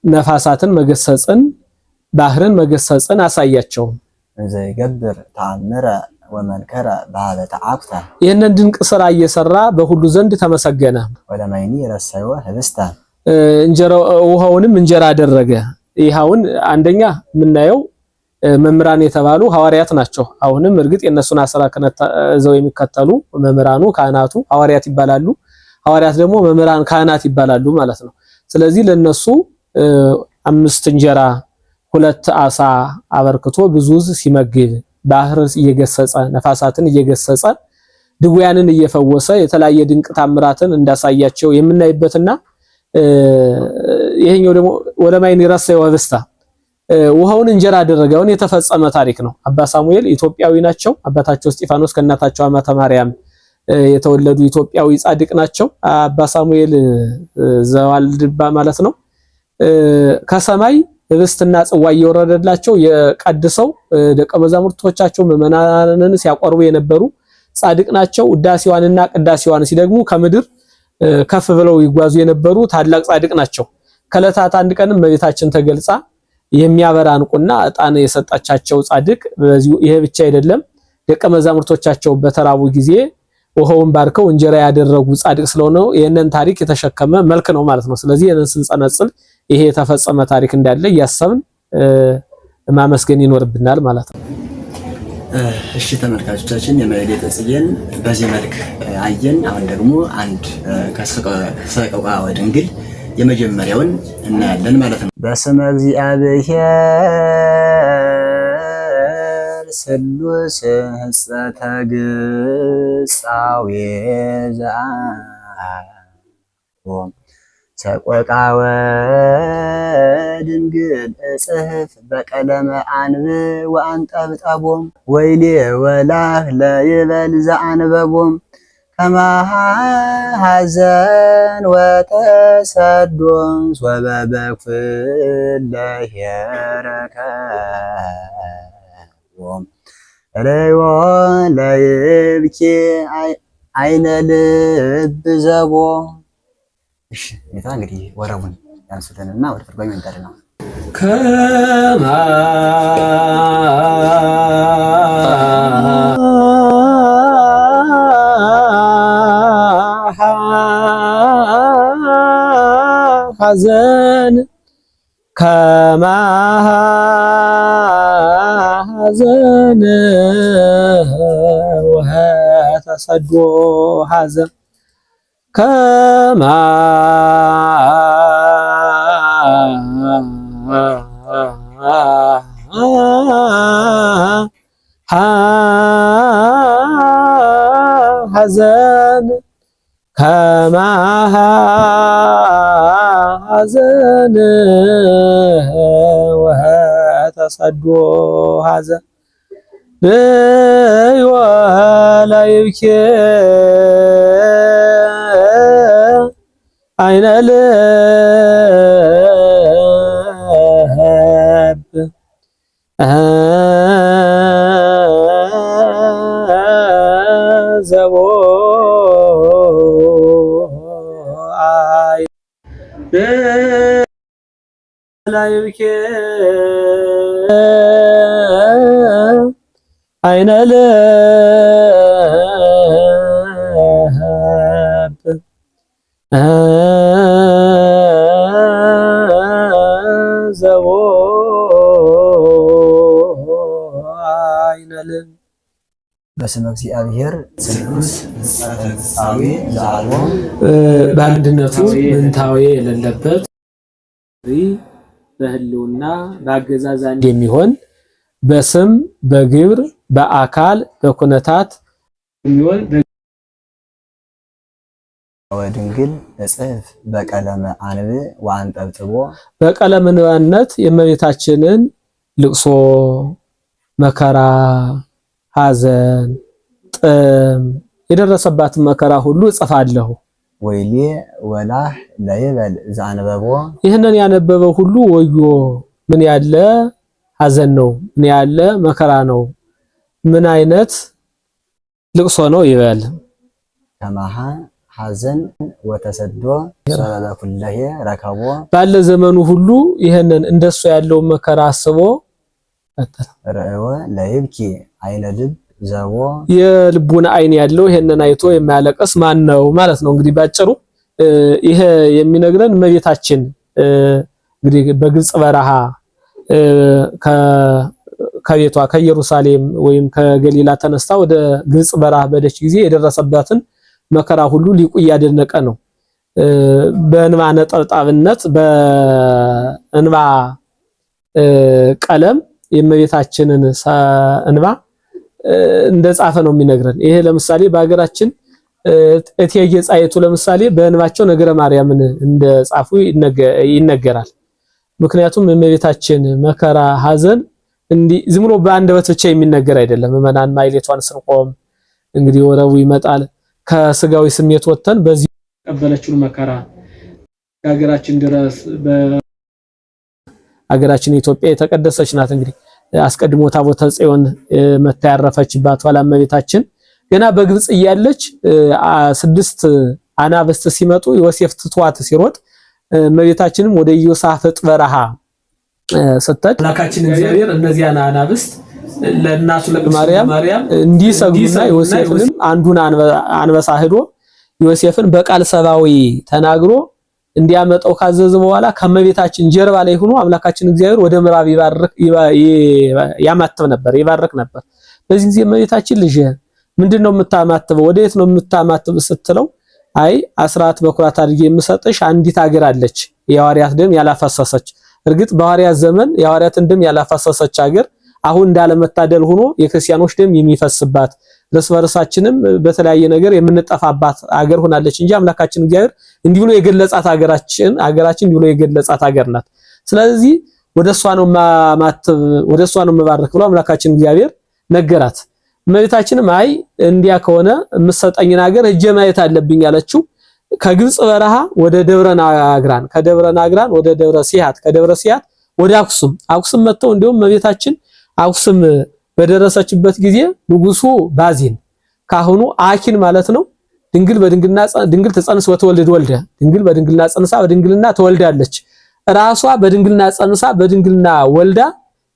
ነፋሳትን መገሰጽን ባህርን መገሰጽን አሳያቸው። ዘይገብር ተአምረ ወመንከረ በኀበ ተአኩተ ይህንን ድንቅ ስራ እየሰራ በሁሉ ዘንድ ተመሰገነ። ወለማይኒ ረሰዮ ህብስተ ውሃውንም እንጀራ አደረገ። ይሃውን አንደኛ የምናየው መምህራን የተባሉ ሐዋርያት ናቸው። አሁንም እርግጥ የነሱን አስራ ክህነት ዘው የሚከተሉ መምህራኑ ካህናቱ ሐዋርያት ይባላሉ። ሐዋርያት ደግሞ መምህራን ካህናት ይባላሉ ማለት ነው። ስለዚህ ለነሱ 5 እንጀራ 2 ዓሣ አበርክቶ ብዙ ሲመግብ ባህር እየገሰጸ ነፋሳትን እየገሰጸ ድውያንን እየፈወሰ የተለያየ ድንቅ ታምራትን እንዳሳያቸው የምናይበትና ይሄኛው ደግሞ ወለማይን ረሰዮ ህብስተ ውሃውን እንጀራ አደረገውን የተፈጸመ ታሪክ ነው። አባ ሳሙኤል ኢትዮጵያዊ ናቸው። አባታቸው እስጢፋኖስ ከእናታቸው አማተ ማርያም የተወለዱ ኢትዮጵያዊ ጻድቅ ናቸው። አባ ሳሙኤል ዘዋልድባ ማለት ነው። ከሰማይ ህብስትና ጽዋ እየወረደላቸው የቀድሰው ደቀ መዛሙርቶቻቸው ምዕመናንን ሲያቆርቡ የነበሩ ጻድቅ ናቸው። ውዳሴዋንና ቅዳሴዋን ሲደግሙ ከምድር ከፍ ብለው ይጓዙ የነበሩ ታላቅ ጻድቅ ናቸው። ከዕለታት አንድ ቀን እመቤታችን ተገልጻ የሚያበራ ዕንቁና ዕጣን የሰጣቻቸው ጻድቅ በዚሁ ይሄ ብቻ አይደለም፣ ደቀ መዛሙርቶቻቸው በተራቡ ጊዜ ውሃውን ባርከው እንጀራ ያደረጉ ጻድቅ ስለሆነ ይሄንን ታሪክ የተሸከመ መልክ ነው ማለት ነው። ስለዚህ ይሄንን ስንጸነጽል ይሄ የተፈጸመ ታሪክ እንዳለ እያሰብን ማመስገን ይኖርብናል ማለት ነው። እሺ ተመልካቾቻችን የማኅሌተ ጽጌን በዚህ መልክ አየን። አሁን ደግሞ አንድ ከሰቆቃወ ድንግል የመጀመሪያውን እናያለን ማለት ነው። በስመ እግዚአብሔር ስሉስ ሕጸተ ግጻዌ ዘአብ ሰቆቃወ ድንግል እጽሕፍ በቀለመ አንብ ወአንጠብጠቦም ወይሌ ወላህ ለይበል ዘአንበቦም ከመሐዘን ወተሰዶም ሶበ በክፍል ለሄረከቦም ርእዮ ለይብኪ አይነ ልብ ዘቦ። እሺ ጌታ እንግዲህ ወረቡን ያንሱልንና ወደ ትርጓሜ እንጠር ነው። ሐዘን ከማሐዘን ወተሰዶ ሐዘን ሐዘን ከማሐዘን ወተሰዶ ሐዘን ርእዮ ለይብኪ አይነ ልብ ዘቦ ለይብኪ አይነ ልብ ዘቦ አይነ ልብ። በስመ እግዚአብሔር ስሉስ ሕጸተ ግጻዌ ዘአልቦ በአንድነቱ ምንታዌ የሌለበት በህልውና በአገዛዝ አንድ የሚሆን በስም በግብር በአካል በኩነታት የሚሆን ወድንግል እጽፍ በቀለመ አንብ ወአንጠብጥቦ በቀለመ ንዋነት የእመቤታችንን ልቅሶ መከራ ሐዘን ጥም የደረሰባትን መከራ ሁሉ እጽፋለሁ። ወይሌ ወላህ ለይበል ዘአንበቦ ይህንን ያነበበው ሁሉ ወዮ ምን ያለ ሐዘን ነው፣ ምን ያለ መከራ ነው፣ ምን አይነት ልቅሶ ነው ይበል። ከማሃ ሐዘን ወተሰዶ ሰበበ ኩለሄ ረከቦ ባለ ዘመኑ ሁሉ ይህንን እንደሱ ያለው መከራ አስቦ ረእወ ለይብኪ አይነ ልብ ዘቦ የልቡን አይን ያለው ይሄንን አይቶ የሚያለቅስ ማን ነው ማለት ነው። እንግዲህ ባጭሩ ይሄ የሚነግረን እመቤታችን እንግዲህ በግብጽ በረሃ ከቤቷ ከኢየሩሳሌም ወይም ከገሊላ ተነስታ ወደ ግብጽ በረሃ በደች ጊዜ የደረሰባትን መከራ ሁሉ ሊቁ እያደነቀ ነው። በእንባ ነጠብጣብነት በእንባ ቀለም የእመቤታችንን እንባ እንደጻፈ ነው የሚነግረን። ይሄ ለምሳሌ በሀገራችን እቴጌ ጣይቱ ለምሳሌ በእንባቸው ነገረ ማርያምን እንደጻፉ ይነገራል። ምክንያቱም የእመቤታችን መከራ ሐዘን እንዲህ ዝም ብሎ በአንደበት ብቻ የሚነገር አይደለም። መናን ማይሌቷን ስንቆም እንግዲህ ወረቡ ይመጣል። ከስጋዊ ስሜት ወጥተን በዚህ ተቀበለችውን መከራ ሀገራችን ድረስ በሀገራችን ኢትዮጵያ የተቀደሰች ናት። እንግዲህ አስቀድሞ ታቦተ ጽዮን መታ ያረፈችባት ኋላ እመቤታችን ገና በግብጽ እያለች 6 አናብስት ሲመጡ ዮሴፍ ትቷት ሲሮጥ እመቤታችንም ወደ ኢዮሳፍጥ በረሃ ስትሄድ አምላካችን እግዚአብሔር እነዚያን አናብስት ለእናቱ ለማርያም እንዲሰግዱና ዮሴፍንም አንዱን አንበሳ ሄዶ ዮሴፍን በቃል ሰባዊ ተናግሮ እንዲያመጣው ካዘዘ በኋላ ከመቤታችን ጀርባ ላይ ሆኖ አምላካችን እግዚአብሔር ወደ ምዕራብ ያማትብ ነበር፣ ይባርክ ነበር። በዚህ ጊዜ መቤታችን ልጅ ምንድነው የምታማትበው? ወዴት ነው የምታማትብ ስትለው አይ አስራት በኩራት አድርጌ የምሰጥሽ አንዲት ሀገር አለች የሐዋርያት ደም ያላፈሰሰች። እርግጥ በሐዋርያት ዘመን የሐዋርያትን ደም ያላፈሰሰች ሀገር አሁን እንዳለመታደል ሆኖ የክርስቲያኖች ደም የሚፈስባት እርስ በርሳችንም በተለያየ ነገር የምንጠፋባት ሀገር ሆናለች እንጂ አምላካችን እግዚአብሔር እንዲህ ብሎ የገለጻት ሀገራችን እንዲህ ብሎ የገለጻት ሀገር ናት። ስለዚህ ወደሷ ነው ማማተብ ወደሷ ነው መባረክ ብሎ አምላካችን እግዚአብሔር ነገራት። እመቤታችንም አይ እንዲያ ከሆነ የምትሰጠኝን ሀገር እጄ ማየት አለብኝ ያለችው ከግብጽ በረሃ ወደ ደብረ ናግራን፣ ከደብረ ናግራን ወደ ደብረ ሲያት፣ ከደብረ ሲያት ወደ አክሱም መጥተው እንዲሁም እመቤታችን አክሱም በደረሰችበት ጊዜ ንጉሱ ባዚን ካህኑ አኪን ማለት ነው ድንግል ተጸንስ ወተወልድ ወልደ ድንግል በድንግልና ጸንሳ በድንግልና ተወልዳለች። ራሷ በድንግልና ጸንሳ በድንግልና ወልዳ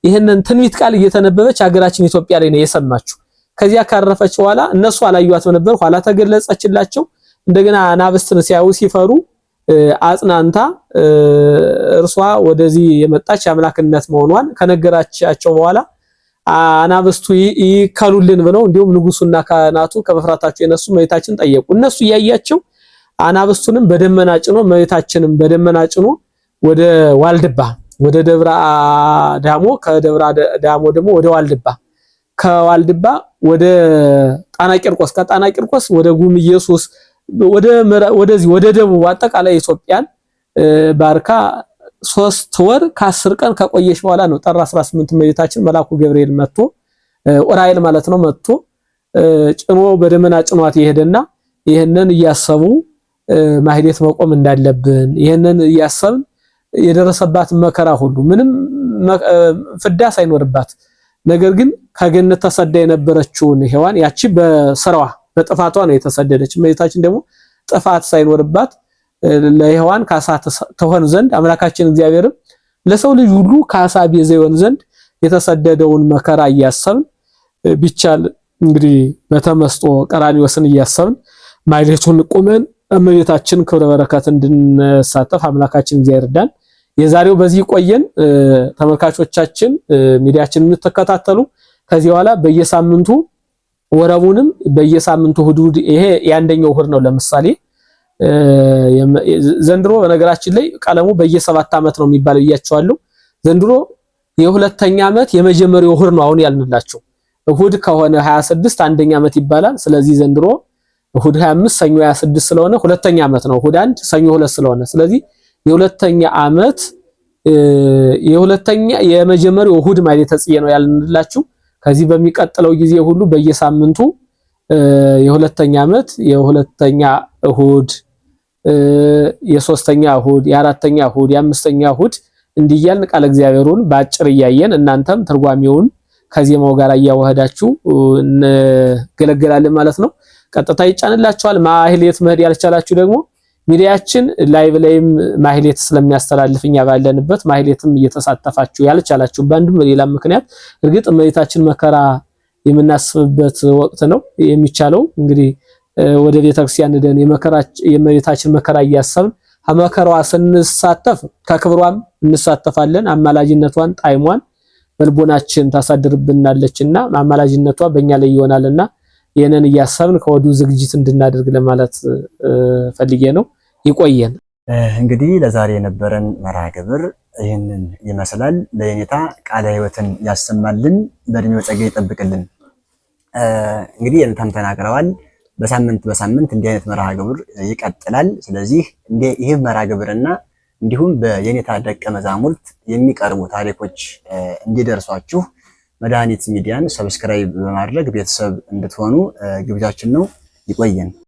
ይሄንን ትንቢት ቃል እየተነበበች ሀገራችን ኢትዮጵያ ላይ ነው የሰማችው። ከዚያ ካረፈች በኋላ እነሱ አላዩአትም ነበር። ኋላ ተገለጸችላቸው። እንደገና አናብስትን ሲያዩ ሲፈሩ አጽናንታ እርሷ ወደዚህ የመጣች አምላክነት መሆኗን ከነገራቻቸው በኋላ አናብስቱ ይከሉልን ብለው እንዲሁም ንጉሱና ካህናቱ ከመፍራታቸው የነሱ እመቤታችን ጠየቁ። እነሱ እያያቸው አናብስቱንም በደመና ጭኖ እመቤታችንም በደመና ጭኖ ወደ ዋልድባ ወደ ደብረ ዳሞ ከደብረ ዳሞ ደግሞ ወደ ዋልድባ ከዋልድባ ወደ ጣና ቂርቆስ ከጣና ቂርቆስ ወደ ጉም ኢየሱስ ወደዚህ ወደ ደቡብ አጠቃላይ ኢትዮጵያን ባርካ 3 ወር ከ10 ቀን ከቆየሽ በኋላ ነው ጥር 18 እመቤታችን መልአኩ ገብርኤል መጥቶ ኡራኤል ማለት ነው መጥቶ ጭኖ በደመና ጭኗት ይሄድና ይሄንን እያሰቡ ማህሌት መቆም እንዳለብን ይሄንን እያሰብን የደረሰባት መከራ ሁሉ ምንም ፍዳ ሳይኖርባት ነገር ግን ከገነት ተሰዳ የነበረችውን ሔዋን ያቺ በስራዋ በጥፋቷ ነው የተሰደደች። እመቤታችን ደግሞ ጥፋት ሳይኖርባት ለሔዋን ካሳ ተሆን ዘንድ አምላካችን እግዚአብሔርም ለሰው ልጅ ሁሉ ካሳ ቤዛ ይሆን ዘንድ የተሰደደውን መከራ እያሰብን ቢቻል እንግዲህ በተመስጦ ቀራንዮስን እያሰብን ማህሌቱን ቆመን እመቤታችን ክብረ በረከት እንድንሳተፍ አምላካችን እግዚአብሔር ይርዳን። የዛሬው በዚህ ቆየን። ተመልካቾቻችን ሚዲያችንን የምትከታተሉ ከዚህ በኋላ በየሳምንቱ ወረቡንም በየሳምንቱ እሑድ ይሄ የአንደኛው እሑድ ነው። ለምሳሌ ዘንድሮ በነገራችን ላይ ቀለሙ በየ7 ዓመት ነው የሚባለው ብያቸዋለሁ። ዘንድሮ የሁለተኛ ዓመት የመጀመሪያው እሁድ ነው አሁን ያልንላችሁ። እሁድ ከሆነ 26 አንደኛ ዓመት ይባላል። ስለዚህ ዘንድሮ እሁድ 25 ሰኞ 26 ስለሆነ ሁለተኛ ዓመት ነው። እሁድ 1 ሰኞ 2 ስለሆነ ስለዚህ የሁለተኛ ዓመት የመጀመሪያው እሁድ ማኅሌተ ጽጌ ነው ያልንላችሁ። ከዚህ በሚቀጥለው ጊዜ ሁሉ በየሳምንቱ የሁለተኛ ዓመት የሁለተኛ እሁድ የሶስተኛ እሁድ የአራተኛ እሁድ የአምስተኛ እሁድ እንዲያልን ቃል እግዚአብሔሩን ባጭር እያየን እናንተም ትርጓሜውን ከዜማው ጋር እያዋሃዳችሁ እንገለገላለን ማለት ነው። ቀጥታ ይጫንላችኋል። ማህሌት መሄድ ያልቻላችሁ ደግሞ ሚዲያችን ላይቭ ላይም ማህሌት ስለሚያስተላልፍ እኛ ባለንበት ማህሌትም እየተሳተፋችሁ ያልቻላችሁ በአንድም በሌላ ምክንያት እርግጥ እመቤታችን መከራ የምናስብበት ወቅት ነው። የሚቻለው እንግዲህ ወደ ቤተክርስቲያን ደን የእመቤታችን መከራ እያሰብን መከራዋ ስንሳተፍ ከክብሯም እንሳተፋለን። አማላጅነቷን ጣዕሟን በልቦናችን ታሳድርብናለችና አማላጅነቷ በእኛ ላይ ይሆናልና ይሄንን እያሰብን ከወዲሁ ዝግጅት እንድናደርግ ለማለት ፈልጌ ነው። ይቆየን። እንግዲህ ለዛሬ የነበረን መርሃ ግብር ይህንን ይመስላል። ለየኔታ ቃለ ሕይወትን ያሰማልን፣ በእድሜው ጸጋ ይጠብቅልን። እንግዲህ የኔታም ተናግረዋል። በሳምንት እንዲህ አይነት መርሃ ግብር ይቀጥላል። ስለዚህ ይህ መርሃ ግብርና እንዲሁም በየኔታ ደቀ መዛሙርት የሚቀርቡ ታሪኮች እንዲደርሷችሁ መድኃኒት ሚዲያን ሰብስክራይብ በማድረግ ቤተሰብ እንድትሆኑ ግብዣችን ነው። ይቆየን።